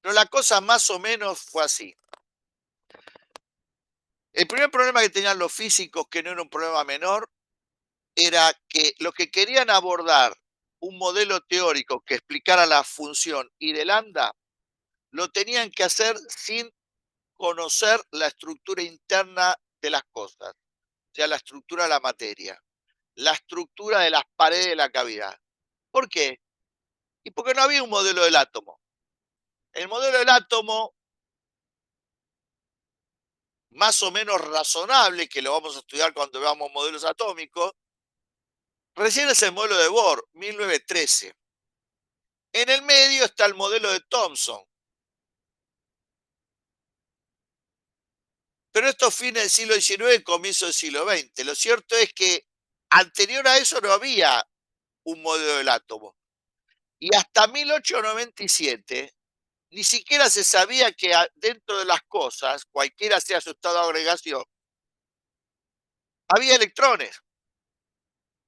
Pero la cosa más o menos fue así. El primer problema que tenían los físicos, que no era un problema menor, era que los que querían abordar un modelo teórico que explicara la función I de lambda, lo tenían que hacer sin conocer la estructura interna de las cosas, o sea, la estructura de la materia, la estructura de las paredes de la cavidad. ¿Por qué? Y porque no había un modelo del átomo. El modelo del átomo, más o menos razonable, que lo vamos a estudiar cuando veamos modelos atómicos, recién es el modelo de Bohr, 1913. En el medio está el modelo de Thomson. Pero esto fines del siglo XIX y comienzo del siglo XX. Lo cierto es que anterior a eso no había un modelo del átomo. Y hasta 1897 ni siquiera se sabía que dentro de las cosas, cualquiera sea su estado de agregación, había electrones.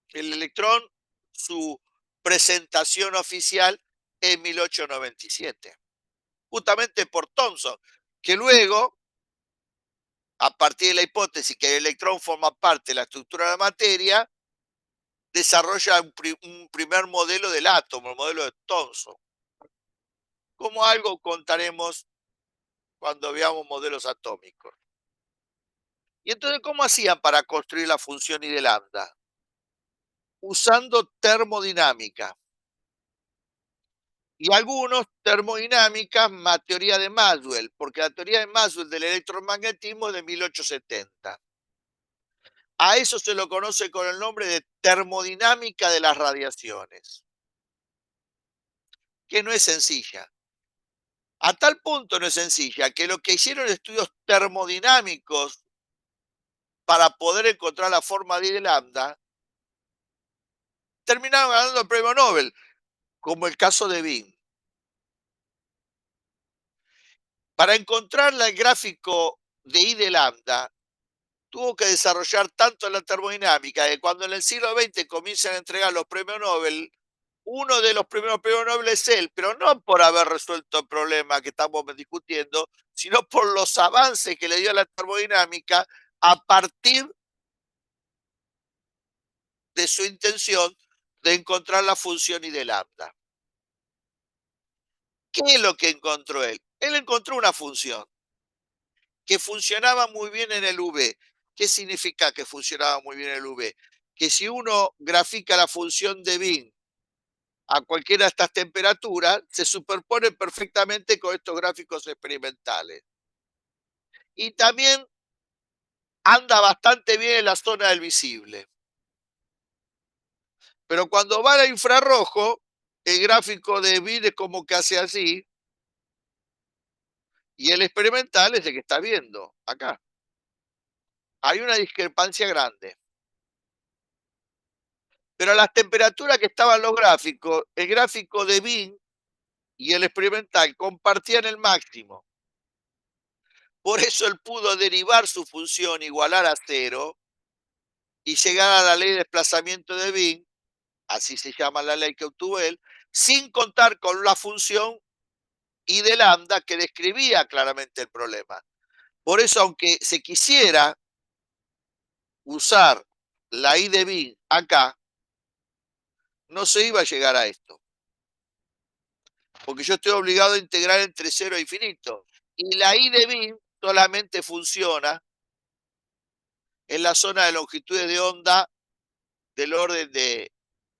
El electrón, su presentación oficial en 1897, justamente por Thomson, que luego, a partir de la hipótesis que el electrón forma parte de la estructura de la materia, desarrolla un primer modelo del átomo, el modelo de Thomson. Como algo contaremos cuando veamos modelos atómicos. Y entonces, ¿cómo hacían para construir la función I de lambda? Usando termodinámica. Y algunos termodinámicas más teoría de Maxwell, porque la teoría de Maxwell del electromagnetismo es de 1870. A eso se lo conoce con el nombre de termodinámica de las radiaciones, que no es sencilla. A tal punto no es sencilla que lo que hicieron estudios termodinámicos para poder encontrar la forma de I de lambda terminaron ganando el premio Nobel, como el caso de Wien. Para encontrar el gráfico de I de lambda, tuvo que desarrollar tanto la termodinámica que cuando en el siglo XX comienzan a entregar los premios Nobel, uno de los primeros premios Nobel es él, pero no por haber resuelto el problema que estamos discutiendo, sino por los avances que le dio a la termodinámica a partir de su intención de encontrar la función I de lambda. ¿Qué es lo que encontró él? Él encontró una función que funcionaba muy bien en el UV. ¿Qué significa que funcionaba muy bien en el UV? Que si uno grafica la función de Wien a cualquiera de estas temperaturas, se superpone perfectamente con estos gráficos experimentales. Y también anda bastante bien en la zona del visible. Pero cuando va al infrarrojo, el gráfico de Wien es como que hace así, y el experimental es el que está viendo acá. Hay una discrepancia grande. Pero a las temperaturas que estaban los gráficos, el gráfico de Wien y el experimental compartían el máximo. Por eso él pudo derivar su función, igualar a cero, y llegar a la ley de desplazamiento de Wien, así se llama la ley que obtuvo él, sin contar con la función I de lambda que describía claramente el problema. Por eso, aunque se quisiera usar la I de Wien acá, no se iba a llegar a esto. Porque yo estoy obligado a integrar entre 0 e infinito. Y la I de Wien solamente funciona en la zona de longitudes de onda del orden de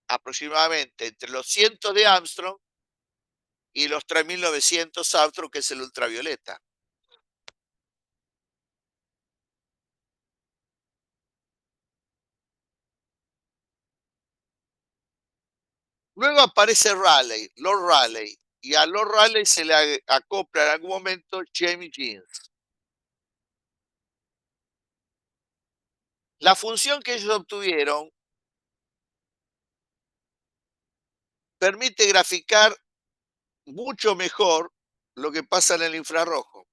aproximadamente entre los cientos de Armstrong y los 3900 Armstrong, que es el ultravioleta. Luego aparece Rayleigh, Lord Rayleigh, y a Lord Rayleigh se le acopla en algún momento James Jeans. La función que ellos obtuvieron permite graficar mucho mejor lo que pasa en el infrarrojo.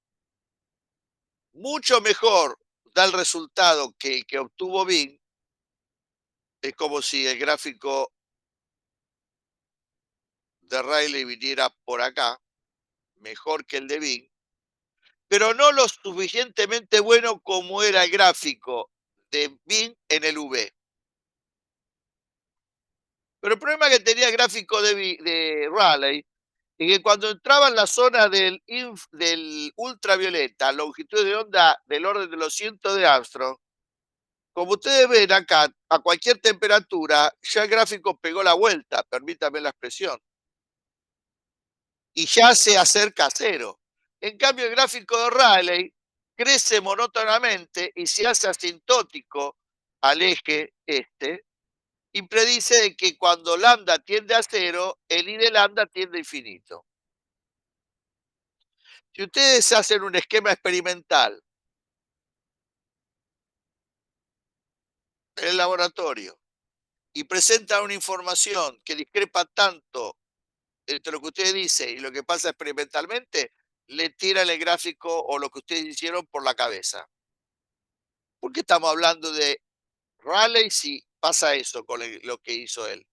Mucho mejor da el resultado que el que obtuvo Wien. Es como si el gráfico de Rayleigh viniera por acá, mejor que el de Wien, pero no lo suficientemente bueno como era el gráfico de Bing en el V. Pero el problema que tenía el gráfico de Rayleigh es que cuando entraba en la zona del ultravioleta, longitud de onda del orden de los cientos de Armstrong, como ustedes ven acá, a cualquier temperatura, ya el gráfico pegó la vuelta, permítame la expresión, y ya se acerca a cero. En cambio, el gráfico de Rayleigh crece monótonamente y se hace asintótico al eje este, y predice que cuando lambda tiende a cero, el I de lambda tiende a infinito. Si ustedes hacen un esquema experimental en el laboratorio y presentan una información que discrepa tanto entre lo que usted dice y lo que pasa experimentalmente, le tiran el gráfico o lo que ustedes hicieron por la cabeza. ¿Por qué estamos hablando de Rayleigh si pasa eso con lo que hizo él?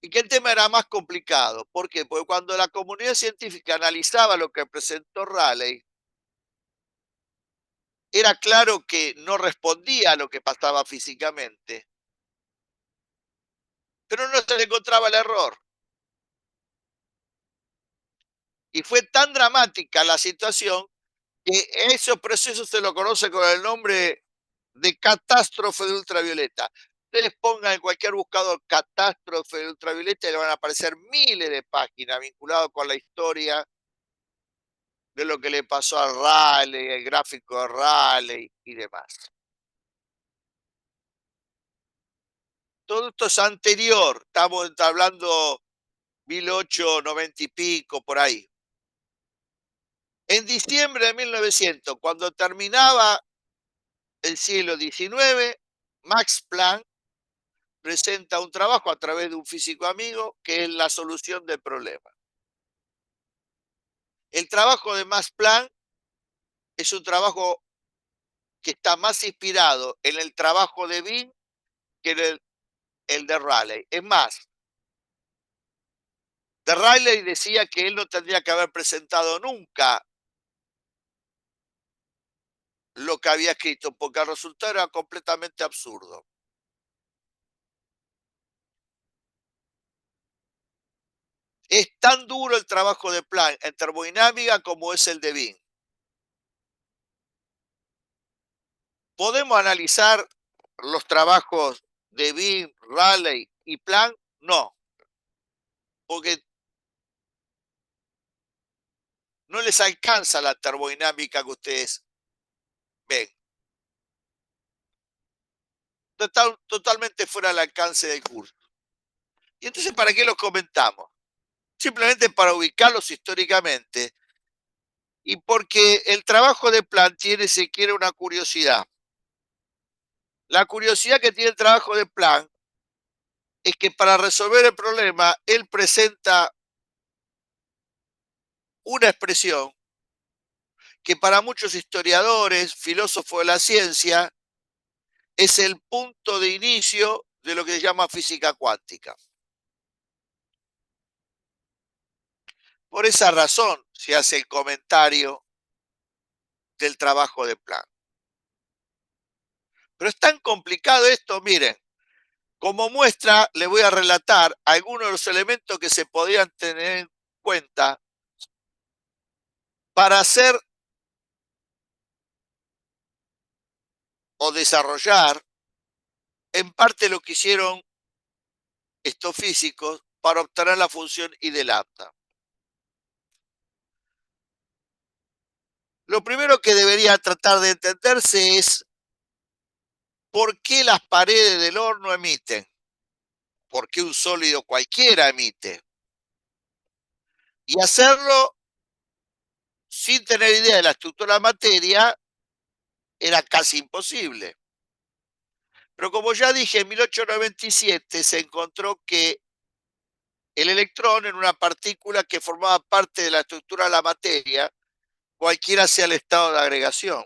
Y que el tema era más complicado. ¿Por qué? Porque cuando la comunidad científica analizaba lo que presentó Rayleigh, era claro que no respondía a lo que pasaba físicamente, pero no se le encontraba el error. Y fue tan dramática la situación que esos procesos se lo conoce con el nombre de catástrofe de ultravioleta. Ustedes pongan en cualquier buscador catástrofe de ultravioleta y le van a aparecer miles de páginas vinculadas con la historia de lo que le pasó a Rayleigh, el gráfico de Rayleigh y demás. Todo esto es anterior, estamos hablando 1890 y pico, por ahí. En diciembre de 1900, cuando terminaba el siglo XIX, Max Planck presenta un trabajo a través de un físico amigo que es la solución del problema. El trabajo de Max Planck es un trabajo que está más inspirado en el trabajo de Wien que en el de Rayleigh. Es más, de Rayleigh decía que él no tendría que haber presentado nunca lo que había escrito, porque el resultado era completamente absurdo. Es tan duro el trabajo de Planck en termodinámica como es el de Wien. ¿Podemos analizar los trabajos de Wien, Rayleigh y Planck? No, porque no les alcanza la termodinámica que ustedes ven. Totalmente fuera del alcance del curso. Y entonces, ¿para qué los comentamos? Simplemente para ubicarlos históricamente y porque el trabajo de Planck tiene, si quiere, una curiosidad. La curiosidad que tiene el trabajo de Planck es que para resolver el problema, él presenta una expresión que para muchos historiadores, filósofos de la ciencia, es el punto de inicio de lo que se llama física cuántica. Por esa razón se hace el comentario del trabajo de Planck. Pero es tan complicado esto, miren, como muestra le voy a relatar algunos de los elementos que se podrían tener en cuenta para hacer o desarrollar en parte lo que hicieron estos físicos para obtener la función I de lambda. Lo primero que debería tratar de entenderse es por qué las paredes del horno emiten, por qué un sólido cualquiera emite. Y hacerlo sin tener idea de la estructura de la materia era casi imposible. Pero como ya dije, en 1897 se encontró que el electrón en una partícula que formaba parte de la estructura de la materia, cualquiera sea el estado de agregación.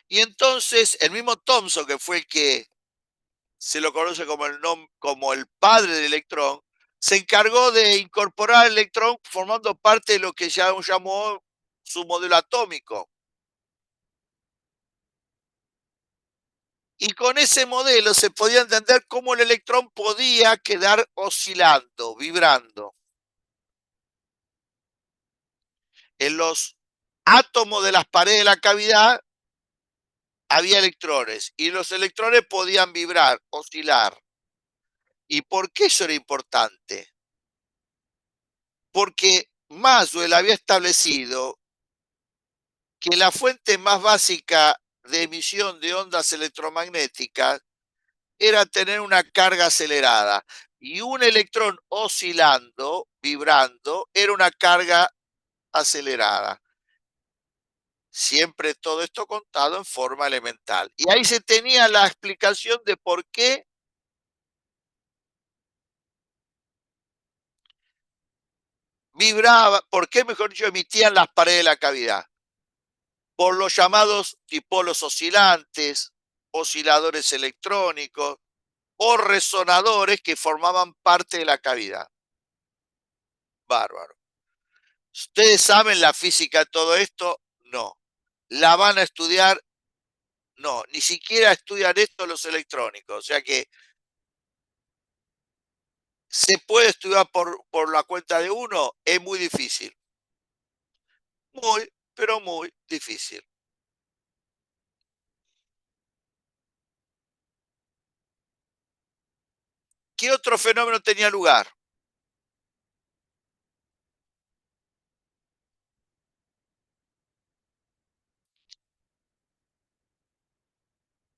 Y entonces el mismo Thomson, que fue el que se lo conoce como el padre del electrón, se encargó de incorporar el electrón formando parte de lo que ya llamó su modelo atómico. Y con ese modelo se podía entender cómo el electrón podía quedar oscilando, vibrando. En los átomos de las paredes de la cavidad había electrones y los electrones podían vibrar, oscilar. ¿Y por qué eso era importante? Porque Maxwell había establecido que la fuente más básica de emisión de ondas electromagnéticas era tener una carga acelerada y un electrón oscilando, vibrando, era una carga acelerada. Siempre todo esto contado en forma elemental. Y ahí se tenía la explicación de por qué vibraba, por qué, mejor dicho, emitían las paredes de la cavidad. Por los llamados dipolos oscilantes, osciladores electrónicos o resonadores que formaban parte de la cavidad. Bárbaro. ¿Ustedes saben la física de todo esto? No. ¿La van a estudiar? No. Ni siquiera estudian esto los electrónicos. O sea que ¿se puede estudiar por la cuenta de uno? Es muy difícil. Muy, pero muy difícil. ¿Qué otro fenómeno tenía lugar?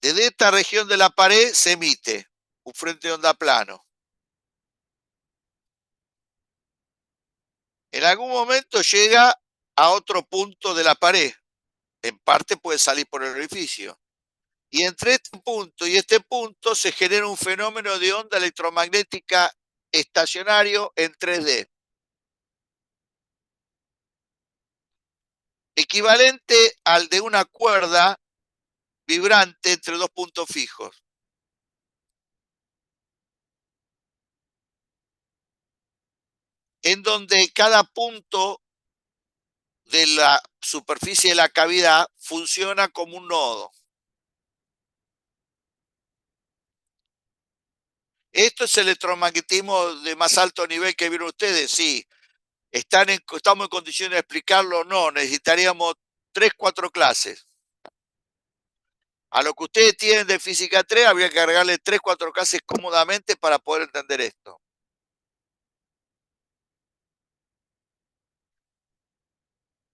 Desde esta región de la pared se emite un frente de onda plano. En algún momento llega a otro punto de la pared. En parte puede salir por el orificio. Y entre este punto y este punto se genera un fenómeno de onda electromagnética estacionario en 3D. Equivalente al de una cuerda vibrante entre dos puntos fijos. En donde cada punto de la superficie de la cavidad funciona como un nodo. ¿Esto es el electromagnetismo de más alto nivel que vieron ustedes? Sí. ¿Estamos en condiciones de explicarlo? No, necesitaríamos 3, 4 clases. A lo que ustedes tienen de física 3, habría que agregarle 3, 4 clases cómodamente para poder entender esto.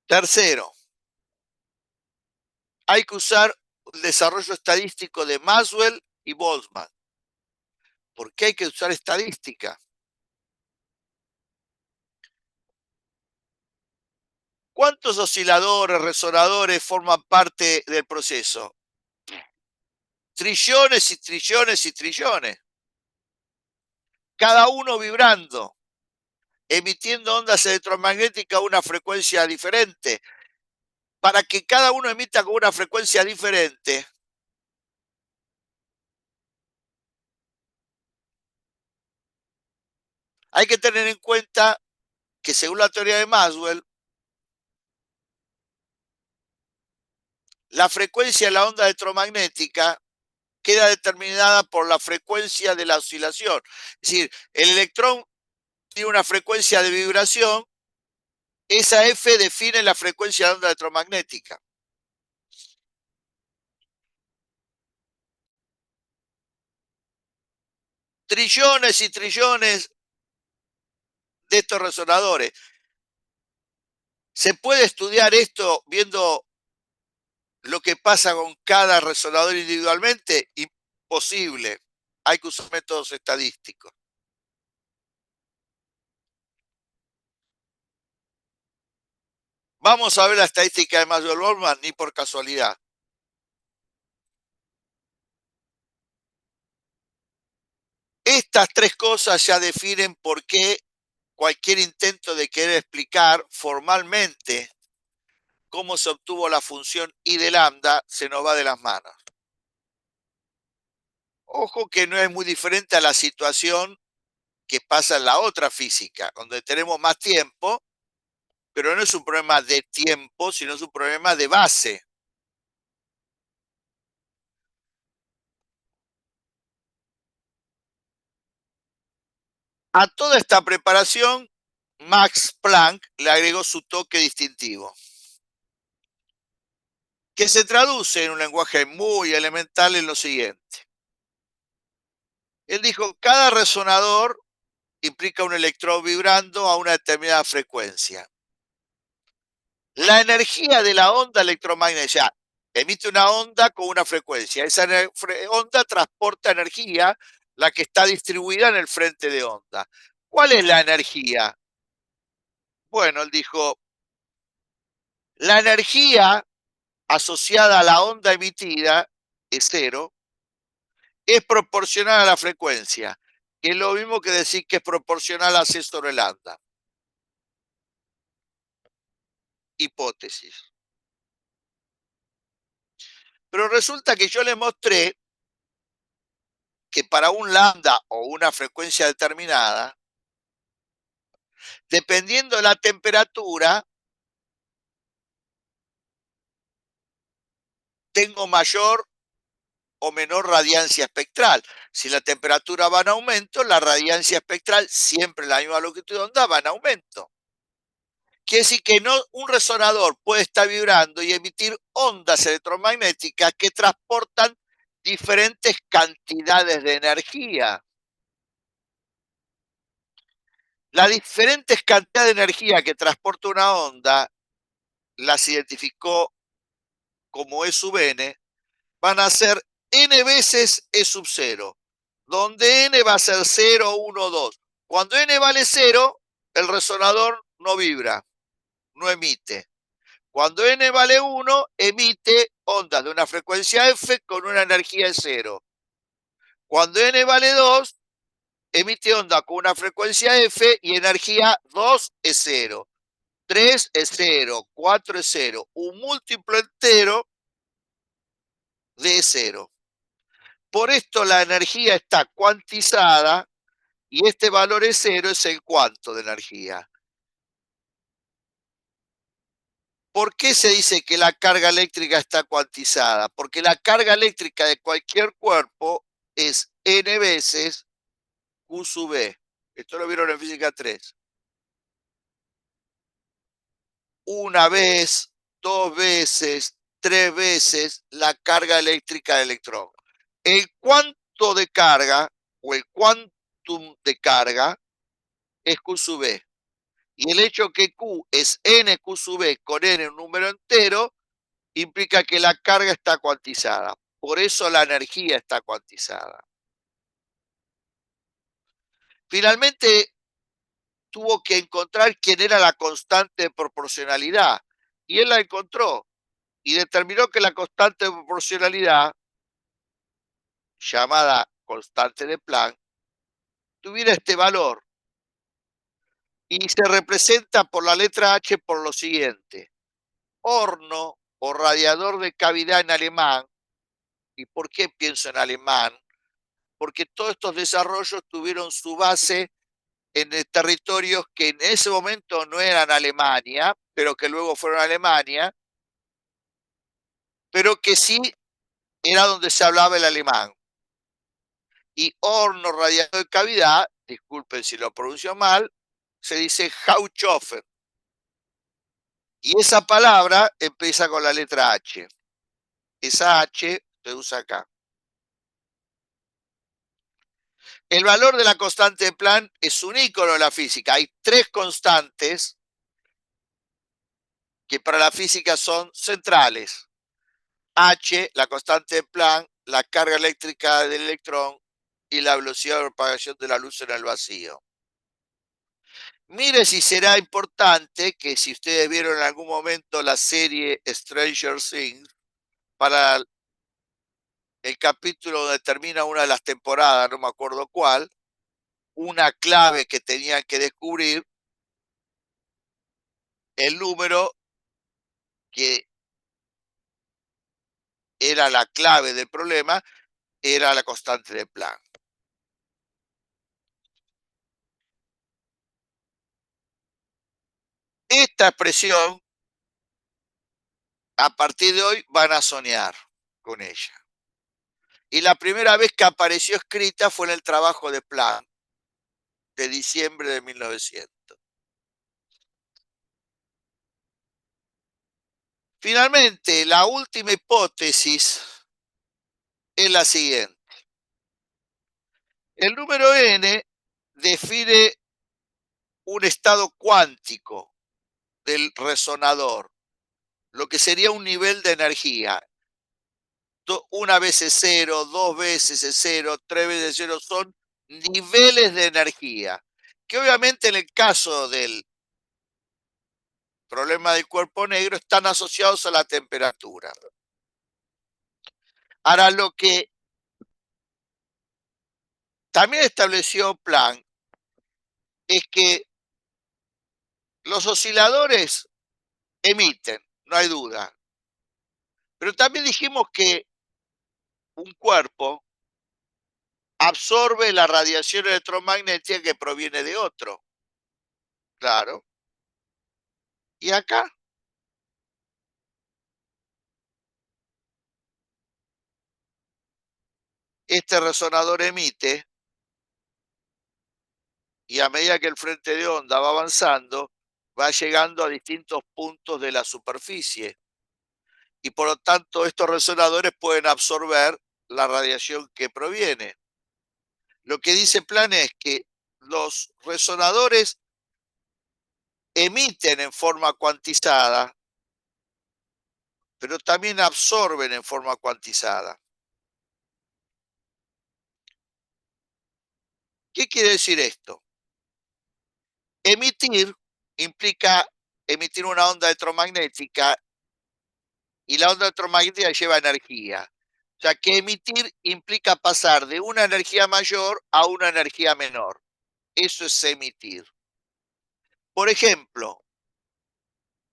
Tercero, hay que usar el desarrollo estadístico de Maxwell y Boltzmann. ¿Por qué hay que usar estadística? ¿Cuántos osciladores, resonadores forman parte del proceso? Trillones y trillones y trillones. Cada uno vibrando, emitiendo ondas electromagnéticas a una frecuencia diferente. Para que cada uno emita con una frecuencia diferente, hay que tener en cuenta que según la teoría de Maxwell, la frecuencia de la onda electromagnética queda determinada por la frecuencia de la oscilación. Es decir, el electrón tiene una frecuencia de vibración, esa F define la frecuencia de la onda electromagnética. Trillones y trillones de estos resonadores. ¿Se puede estudiar esto viendo lo que pasa con cada resonador individualmente? Imposible. Hay que usar métodos estadísticos. Vamos a ver la estadística de Maxwell-Boltzmann, ni por casualidad. Estas tres cosas ya definen por qué cualquier intento de querer explicar formalmente cómo se obtuvo la función I de lambda se nos va de las manos. Ojo que no es muy diferente a la situación que pasa en la otra física, donde tenemos más tiempo, pero no es un problema de tiempo, sino es un problema de base. A toda esta preparación, Max Planck le agregó su toque distintivo, que se traduce en un lenguaje muy elemental en lo siguiente. Él dijo, cada resonador implica un electrón vibrando a una determinada frecuencia. La energía de la onda electromagnética emite una onda con una frecuencia. Esa onda transporta energía, la que está distribuida en el frente de onda. ¿Cuál es la energía? Bueno, él dijo, la energía asociada a la onda emitida es cero, es proporcional a la frecuencia, que es lo mismo que decir que es proporcional a C sobre lambda. Hipótesis. Pero resulta que yo le mostré que para un lambda o una frecuencia determinada, dependiendo de la temperatura, tengo mayor o menor radiancia espectral. Si la temperatura va en aumento, la radiancia espectral, siempre la misma longitud de onda, va en aumento. Quiere decir que no, un resonador puede estar vibrando y emitir ondas electromagnéticas que transportan diferentes cantidades de energía. Las diferentes cantidades de energía que transporta una onda las identificó como E sub n, van a ser n veces E sub 0, donde n va a ser 0, 1, 2. Cuando n vale 0, el resonador no vibra, no emite. Cuando n vale 1, emite ondas de una frecuencia f con una energía de 0. Cuando n vale 2, emite onda con una frecuencia f y energía 2 es 0. 3 es 0, 4 es 0. Un múltiplo entero de 0. Por esto la energía está cuantizada y este valor es 0, es el cuanto de energía. ¿Por qué se dice que la carga eléctrica está cuantizada? Porque la carga eléctrica de cualquier cuerpo es n veces Q sub E. Esto lo vieron en física 3. Una vez, dos veces, tres veces la carga eléctrica del electrón. El cuanto de carga o el quantum de carga es Q sub E. Y el hecho que Q es nQ sub E con n un número entero implica que la carga está cuantizada. Por eso la energía está cuantizada. Finalmente tuvo que encontrar quién era la constante de proporcionalidad. Y él la encontró. Y determinó que la constante de proporcionalidad, llamada constante de Planck, tuviera este valor. Y se representa por la letra H por lo siguiente. Horno o radiador de cavidad en alemán. ¿Y por qué pienso en alemán? Porque todos estos desarrollos tuvieron su base en territorios que en ese momento no eran Alemania, pero que luego fueron Alemania, pero que sí era donde se hablaba el alemán. Y horno radiado de cavidad, disculpen si lo pronuncio mal, se dice Hauchofen. Y esa palabra empieza con la letra H. Esa H se usa acá. El valor de la constante de Planck es un ícono de la física. Hay tres constantes que para la física son centrales. H, la constante de Planck, la carga eléctrica del electrón y la velocidad de propagación de la luz en el vacío. Mire si será importante que si ustedes vieron en algún momento la serie Stranger Things, para el capítulo donde termina una de las temporadas, no me acuerdo cuál, una clave que tenían que descubrir, el número que era la clave del problema, era la constante de Planck. Esta expresión, a partir de hoy, van a soñar con ella. Y la primera vez que apareció escrita fue en el trabajo de Planck, de diciembre de 1900. Finalmente, la última hipótesis es la siguiente. El número n define un estado cuántico del resonador, lo que sería un nivel de energía. Una vez es cero, dos veces es cero, tres veces cero, son niveles de energía, que obviamente en el caso del problema del cuerpo negro están asociados a la temperatura. Ahora, lo que también estableció Planck es que los osciladores emiten, no hay duda, pero también dijimos que un cuerpo absorbe la radiación electromagnética que proviene de otro. Claro. ¿Y acá? Este resonador emite y a medida que el frente de onda va avanzando, va llegando a distintos puntos de la superficie. Y por lo tanto, estos resonadores pueden absorber la radiación que proviene. Lo que dice Planck es que los resonadores emiten en forma cuantizada, pero también absorben en forma cuantizada. ¿Qué quiere decir esto? Emitir implica emitir una onda electromagnética y la onda electromagnética lleva energía. O sea que emitir implica pasar de una energía mayor a una energía menor. Eso es emitir. Por ejemplo,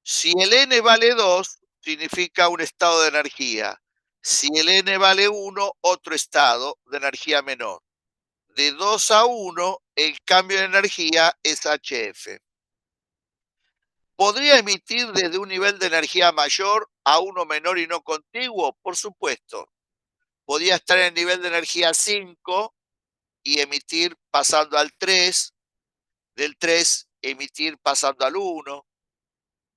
si el n vale 2, significa un estado de energía. Si el n vale 1, otro estado de energía menor. De 2 a 1, el cambio de energía es HF. ¿Podría emitir desde un nivel de energía mayor a uno menor y no contiguo? Por supuesto. Podría estar en el nivel de energía 5 y emitir pasando al 3, del 3 emitir pasando al 1.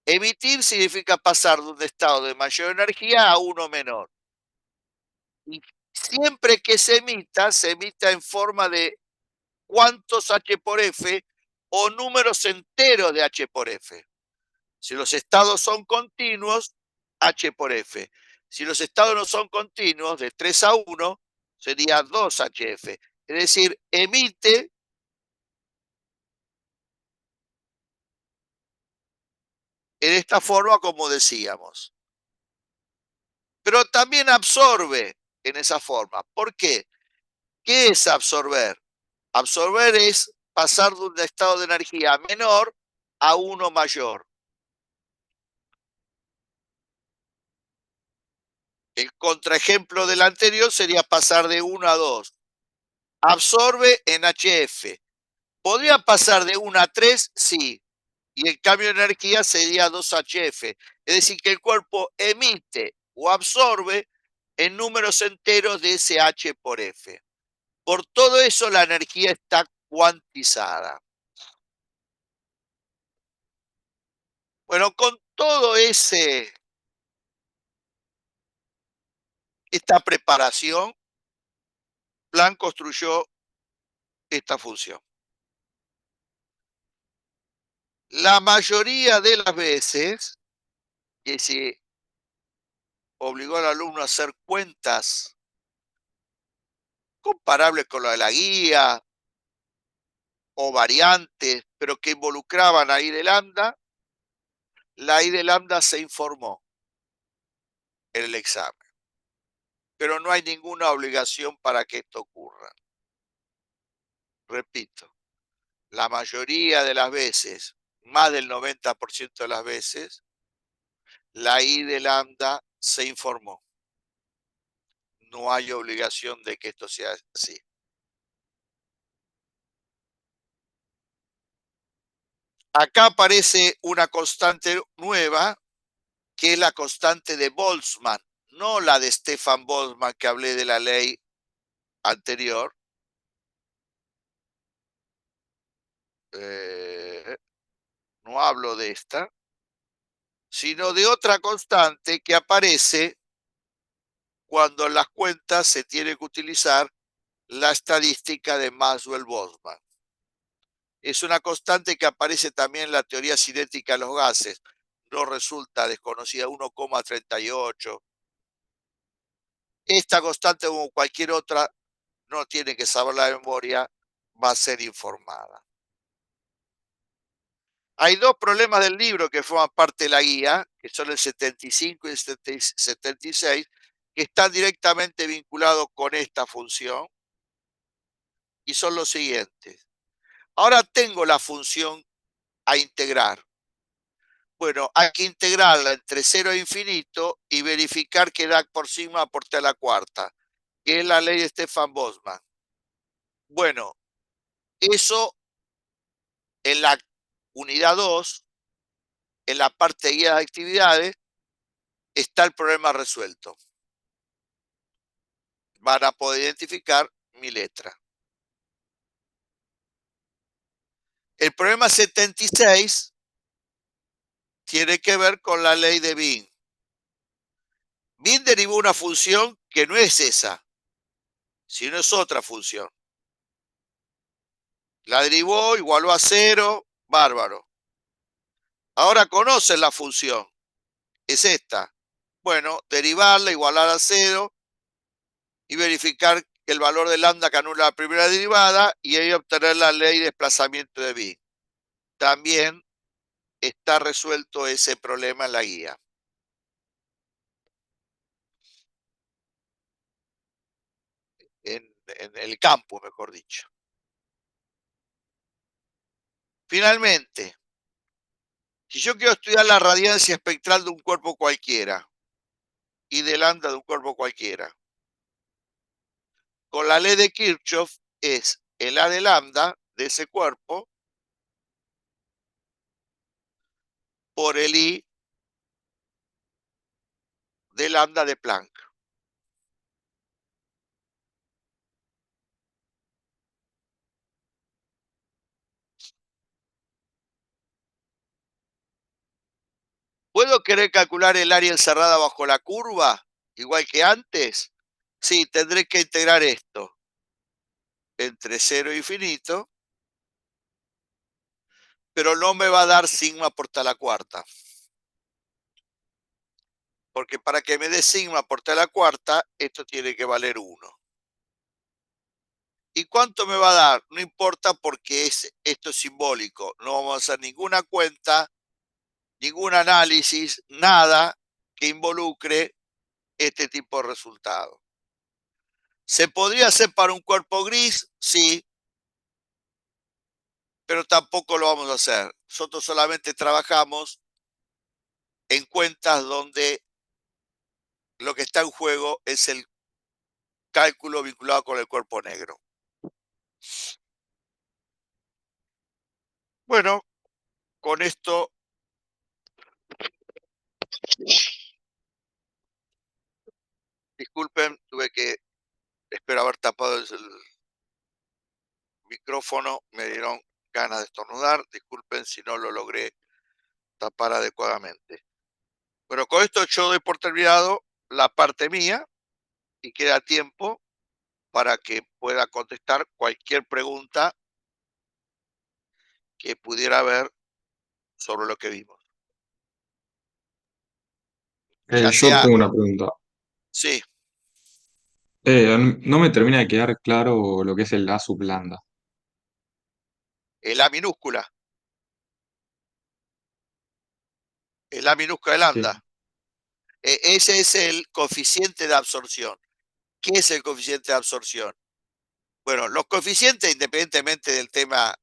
Emitir significa pasar de un estado de mayor energía a uno menor. Y siempre que se emita en forma de cuántos H por F o números enteros de H por F. Si los estados son continuos, H por F. Si los estados no son continuos, de 3 a 1, sería 2HF. Es decir, emite en esta forma como decíamos. Pero también absorbe en esa forma. ¿Por qué? ¿Qué es absorber? Absorber es pasar de un estado de energía menor a uno mayor. El contraejemplo del anterior sería pasar de 1 a 2. Absorbe en HF. ¿Podría pasar de 1 a 3? Sí. Y el cambio de energía sería 2HF. Es decir, que el cuerpo emite o absorbe en números enteros de ese H por F. Por todo eso la energía está cuantizada. Bueno, con todo esta preparación, Planck construyó esta función. La mayoría de las veces que se obligó al alumno a hacer cuentas comparables con la de la guía o variantes, pero que involucraban a I de lambda, la I de lambda se informó en el examen. Pero no hay ninguna obligación para que esto ocurra. Repito, la mayoría de las veces, más del 90% de las veces, la I de lambda se informó. No hay obligación de que esto sea así. Acá aparece una constante nueva, que es la constante de Boltzmann, no la de Stefan Boltzmann que hablé de la ley anterior. No hablo de esta, sino de otra constante que aparece cuando en las cuentas se tiene que utilizar la estadística de Maxwell-Boltzmann. Es una constante que aparece también en la teoría cinética de los gases. No resulta desconocida, 1,38. Esta constante, como cualquier otra, no tiene que saber la memoria, va a ser informada. Hay dos problemas del libro que forman parte de la guía, que son el 75 y el 76, que están directamente vinculados con esta función, y son los siguientes. Ahora tengo la función a integrar. Bueno, hay que integrarla entre 0 e infinito y verificar que da por sigma por t a la cuarta, que es la ley de Stefan Boltzmann. Bueno, eso en la unidad 2, en la parte de guía de actividades, está el problema resuelto. Van a poder identificar mi letra. El problema 76 tiene que ver con la ley de Bin. Bin derivó una función que no es esa, sino es otra función. La derivó, igualó a 0, bárbaro. Ahora conocen la función, es esta. Bueno, derivarla, igualar a 0 y verificar que el valor de lambda que anula la primera derivada y ahí obtener la ley de desplazamiento de Bin. También está resuelto ese problema en la guía. En el campo, mejor dicho. Finalmente, si yo quiero estudiar la radiancia espectral de un cuerpo cualquiera y de lambda de un cuerpo cualquiera, con la ley de Kirchhoff es el A de lambda de ese cuerpo por el I de lambda de Planck. ¿Puedo querer calcular el área encerrada bajo la curva, igual que antes? Sí, tendré que integrar esto entre 0 e infinito, pero no me va a dar sigma por t a la cuarta. Porque para que me dé sigma por t a la cuarta, esto tiene que valer 1. ¿Y cuánto me va a dar? No importa porque esto es simbólico. No vamos a hacer ninguna cuenta, ningún análisis, nada que involucre este tipo de resultado. ¿Se podría hacer para un cuerpo gris? Sí, pero tampoco lo vamos a hacer. Nosotros solamente trabajamos en cuentas donde lo que está en juego es el cálculo vinculado con el cuerpo negro. Bueno, con esto, disculpen, tuve que, espero haber tapado el micrófono, me dieron ganas de estornudar, disculpen si no lo logré tapar adecuadamente. Bueno, con esto yo doy por terminado la parte mía y queda tiempo para que pueda contestar cualquier pregunta que pudiera haber sobre lo que vimos. Ya Yo sea, tengo una pregunta. sí, No me termina de quedar claro lo que es el A sub lambda. el A minúscula, el A minúscula de Sí. lambda. Ese es el coeficiente de absorción. ¿Qué es el coeficiente de absorción? Bueno, los coeficientes, independientemente del tema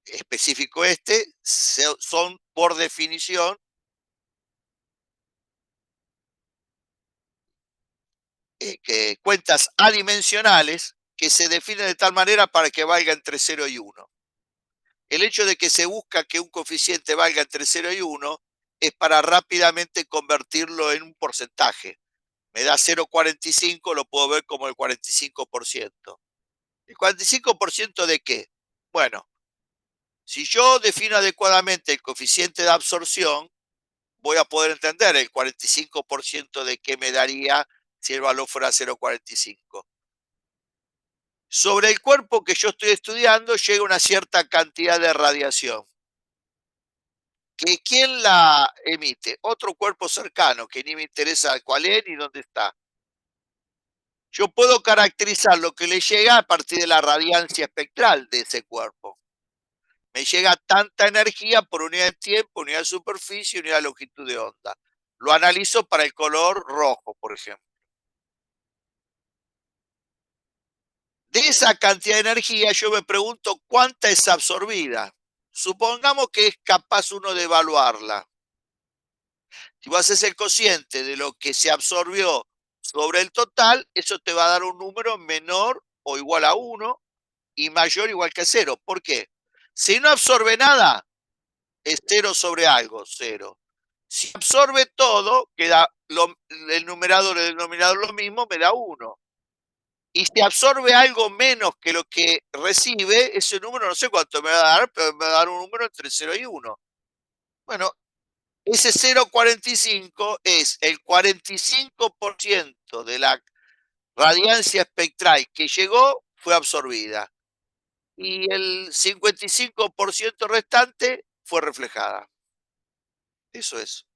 específico son por definición que cuentas adimensionales que se definen de tal manera para que valga entre 0 y 1. El hecho de que se busca que un coeficiente valga entre 0 y 1 es para rápidamente convertirlo en un porcentaje. Me da 0,45, lo puedo ver como el 45%. ¿El 45% de qué? Bueno, si yo defino adecuadamente el coeficiente de absorción, voy a poder entender el 45% de qué me daría si el valor fuera 0,45. Sobre el cuerpo que yo estoy estudiando llega una cierta cantidad de radiación. ¿Quién la emite? Otro cuerpo cercano, que ni me interesa cuál es ni dónde está. Yo puedo caracterizar lo que le llega a partir de la radiancia espectral de ese cuerpo. Me llega tanta energía por unidad de tiempo, unidad de superficie, unidad de longitud de onda. Lo analizo para el color rojo, por ejemplo. De esa cantidad de energía yo me pregunto cuánta es absorbida. Supongamos que es capaz uno de evaluarla. Si vos haces el cociente de lo que se absorbió sobre el total, eso te va a dar un número menor o igual a 1 y mayor o igual que 0. ¿Por qué? Si no absorbe nada, es 0 sobre algo, 0. Si absorbe todo, queda el numerador y el denominador lo mismo, me da 1. Y si absorbe algo menos que lo que recibe, ese número no sé cuánto me va a dar, pero me va a dar un número entre 0 y 1. Bueno, ese 0,45 es el 45% de la radiancia espectral que llegó, fue absorbida. Y el 55% restante fue reflejada. Eso es.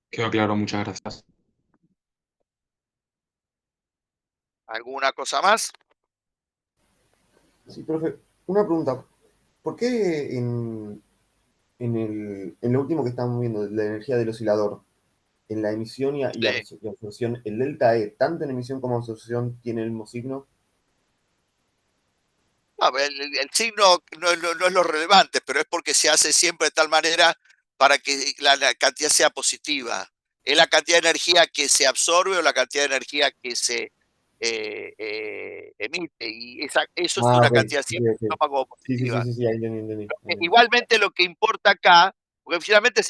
Quedó claro, muchas gracias. ¿Alguna cosa más? Sí, profe, una pregunta. ¿Por qué en lo último que estamos viendo, la energía del oscilador, en la emisión y Sí. absorción, el delta E, tanto en emisión como absorción, tiene el mismo signo? No, el signo no es lo relevante, pero es porque se hace siempre de tal manera para que la cantidad sea positiva. Es la cantidad de energía que se absorbe o la cantidad de energía que se emite. Y eso es Ah, una ok, cantidad ok, siempre ok. como Sí, sí, sí, positiva. sí, sí, ahí entendí. Igualmente lo que importa acá, porque finalmente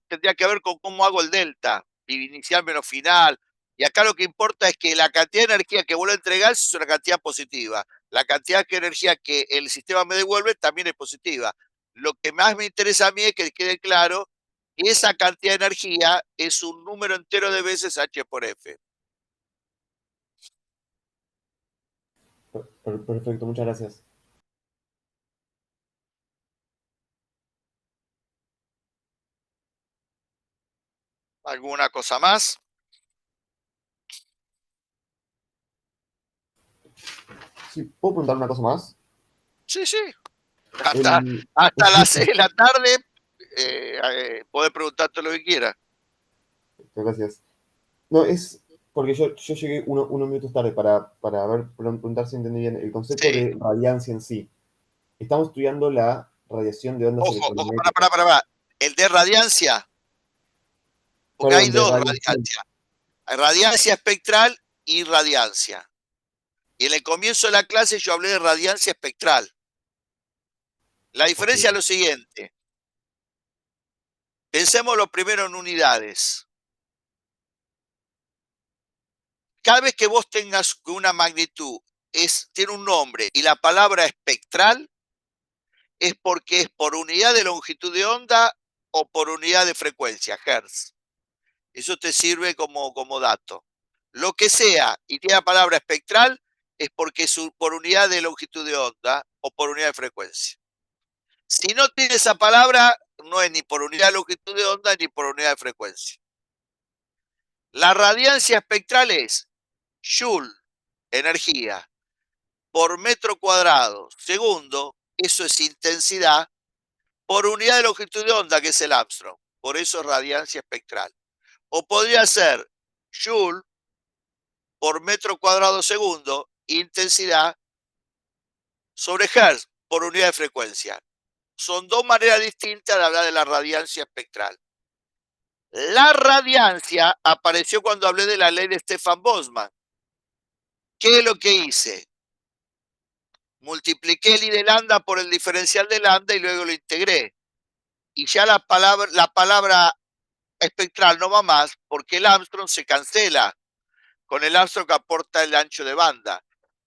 tendría que ver con cómo hago el delta, inicial menos final. Y acá lo que importa es que la cantidad de energía que vuelvo a entregar es una cantidad positiva. La cantidad de energía que el sistema me devuelve también es positiva. Lo que más me interesa a mí es que quede claro que esa cantidad de energía es un número entero de veces H por F. Perfecto, muchas gracias. ¿Alguna cosa más? Sí, ¿puedo preguntar una cosa más? Sí, sí. Hasta, El... hasta las 6 de la tarde podés preguntarte lo que quieras. Gracias. No, es porque yo llegué unos minutos tarde para preguntar si entendí bien el concepto Sí. de radiancia en sí. Estamos estudiando la radiación de ondas Ojo, electromagnéticas. para. El de radiancia, porque hay Perdón, de dos radiación. radiancias. Hay radiancia espectral y radiancia. Y en el comienzo de la clase yo hablé de radiancia espectral. La Ok, diferencia es lo siguiente. Pensemos lo primero en unidades. Cada vez que vos tengas una magnitud, tiene un nombre y la palabra espectral, es porque es por unidad de longitud de onda o por unidad de frecuencia, Hertz. Eso te sirve como dato. Lo que sea y tiene la palabra espectral es porque es por unidad de longitud de onda o por unidad de frecuencia. Si no tiene esa palabra, no es ni por unidad de longitud de onda ni por unidad de frecuencia. La radiancia espectral es Joule, energía, por metro cuadrado segundo, eso es intensidad, por unidad de longitud de onda, que es el Armstrong. Por eso es radiancia espectral. O podría ser Joule por metro cuadrado segundo, intensidad, sobre Hertz por unidad de frecuencia. Son dos maneras distintas de hablar de la radiancia espectral. La radiancia apareció cuando hablé de la ley de Stefan Boltzmann. ¿Qué es lo que hice? multipliqué el I de lambda por el diferencial de lambda y luego lo integré. Y ya la palabra espectral no va más porque el Armstrong se cancela con el Armstrong que aporta el ancho de banda.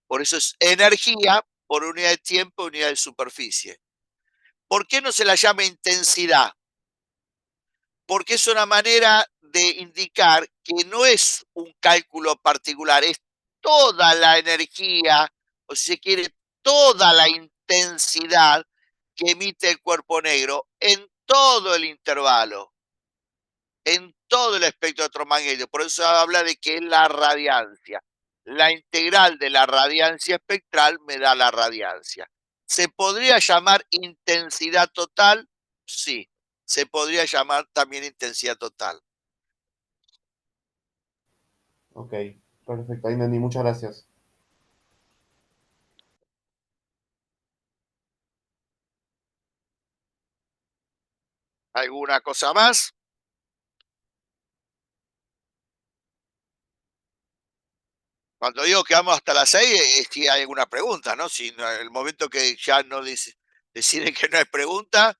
Por eso es energía por unidad de tiempo, unidad de superficie. ¿Por qué no se la llama intensidad? Porque es una manera de indicar que no es un cálculo particular, es toda la energía, o si se quiere, toda la intensidad que emite el cuerpo negro en todo el intervalo, en todo el espectro electromagnético. Por eso habla de que es la radiancia. La integral de la radiancia espectral me da la radiancia. ¿Se podría llamar intensidad total? Sí, se podría llamar también intensidad total. Ok, perfecto, ahí entendí, muchas gracias. ¿Alguna cosa más? Cuando digo que vamos hasta las 6, es si hay alguna pregunta, ¿no? Si en el momento que ya no deciden que no hay pregunta,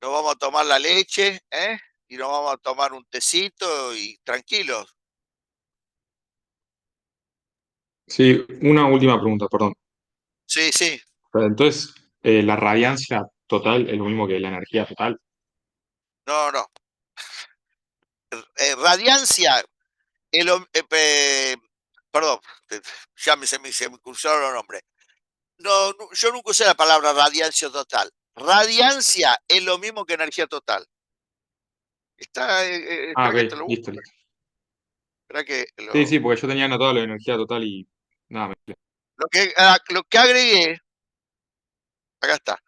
nos vamos a tomar la leche, ¿eh? Y nos vamos a tomar un tecito y tranquilos. Sí, una última pregunta, perdón. Sí, sí. Pero entonces, ¿la radiancia total es lo mismo que la energía total? No, no. Radiancia, perdón, ya se me cruzaron los nombres. No, yo nunca usé la palabra radiancia total. Radiancia es lo mismo que energía total. Ah, Espera ok, que te lo listo, busco. listo. Espera que Sí, sí, porque yo tenía anotado la energía total y nada, lo que agregué, acá está.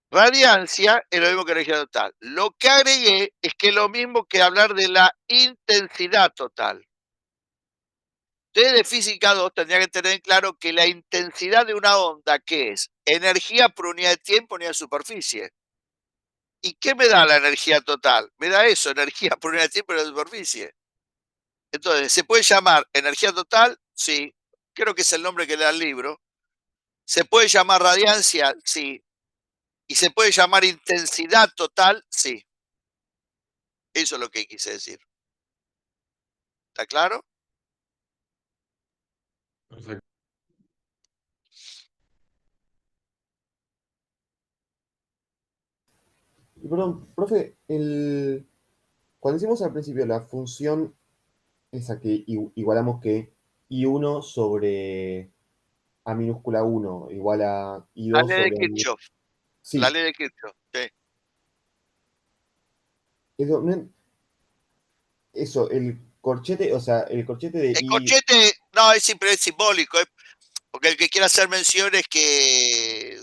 Radiancia es lo mismo que energía total. Lo que agregué es que es lo mismo que hablar de la intensidad total. Ustedes de física 2 tendrían que tener claro que la intensidad de una onda, ¿qué es? Energía por unidad de tiempo, unidad de superficie. ¿Y qué me da la energía total? Me da eso, energía por unidad de tiempo, unidad de superficie. Entonces, ¿se puede llamar energía total? Sí. Creo que es el nombre que le da el libro. ¿Se puede llamar radiancia? Sí. ¿Y se puede llamar intensidad total? Sí. Eso es lo que quise decir. ¿Está claro? perfecto. Y perdón, profe, cuando hicimos al principio la función esa que igualamos que I1 sobre A minúscula 1 igual a La I2 ley de sobre A minúscula. Kirchhoff. La Sí, ley de Kirchhoff. Sí. eso, eso, el corchete, o sea, el corchete de El I. corchete, no, es siempre es simbólico, porque el que quiera hacer mención es que,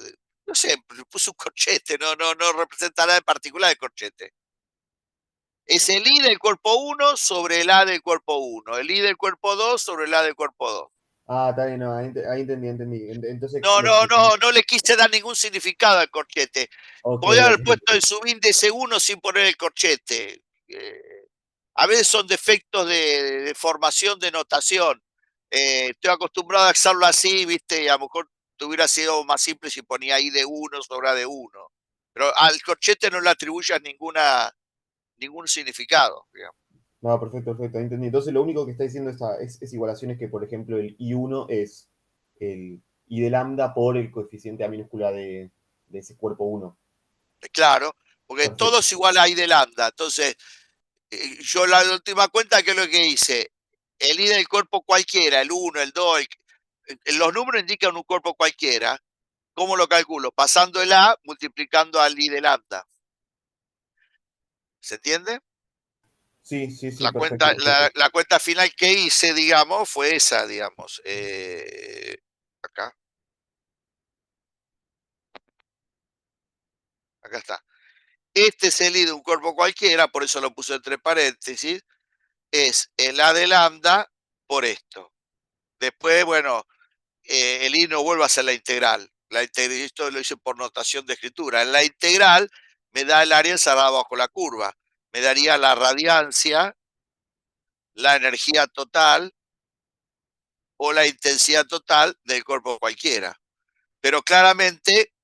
no sé, puso un corchete, no representa nada en particular el corchete. Es el I del cuerpo 1 sobre el A del cuerpo 1, el I del cuerpo 2 sobre el A del cuerpo 2. Ah, está bien, no, ahí entendí, entendí. Entonces, No le quise dar ningún significado al corchete. ok, Podría haber ok. puesto el subíndice 1 sin poner el corchete. A veces son defectos de formación de notación. Estoy acostumbrado a hacerlo así, ¿viste? Y a lo mejor te hubiera sido más simple si ponía I de 1 sobre A de 1. Pero al corchete no le atribuyas ningún significado, digamos. No, perfecto, perfecto, ahí entendí. Entonces, lo único que está diciendo es igualación es que, por ejemplo, el I1 es el I de lambda por el coeficiente A minúscula de ese cuerpo 1. Claro, porque todo Perfecto. es igual a I de lambda. Entonces, yo la última cuenta, ¿qué es lo que hice? El I del cuerpo cualquiera, el 1, el 2, los números indican un cuerpo cualquiera. ¿Cómo lo calculo? Pasando el A, multiplicando al I de lambda. ¿Se entiende? Sí, sí, sí, La perfecto, cuenta, perfecto. la cuenta final que hice, digamos, fue esa, digamos. Acá, acá está. Este es el I de un cuerpo cualquiera, por eso lo puse entre paréntesis. Es el A de lambda por esto. Después, bueno, el I no vuelve a ser la integral. Esto lo hice por notación de escritura. En la integral me da el área encerrada bajo la curva. Me daría la radiancia, la energía total o la intensidad total del cuerpo cualquiera. Pero claramente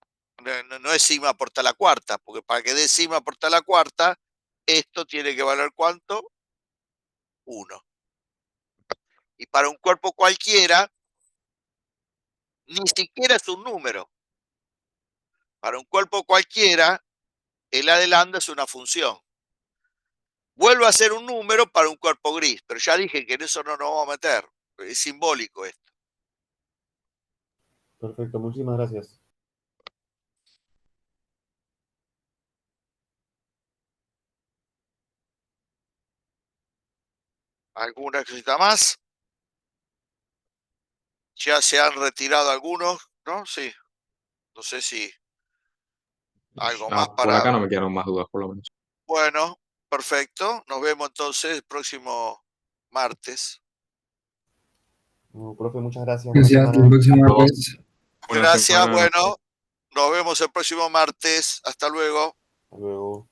no es sigma por tal a cuarta, porque para que dé sigma por tal a cuarta, esto tiene que valer ¿cuánto? 1. Y para un cuerpo cualquiera, ni siquiera es un número. Para un cuerpo cualquiera, el A de lambda es una función. Vuelve a ser un número para un cuerpo gris, pero ya dije que en eso no nos vamos a meter. Es simbólico esto. Perfecto, muchísimas gracias. ¿Alguna cosita más? Ya se han retirado algunos, ¿no? Sí. No sé si algo más Por para... acá no me quedaron más dudas, por lo menos. Bueno, perfecto. Nos vemos entonces el próximo martes. Bueno, profe, muchas gracias. Buena Gracias, hasta semana. el próximo A todos. martes. Buena Gracias, semana. bueno. Nos vemos el próximo martes. Hasta luego. Hasta luego.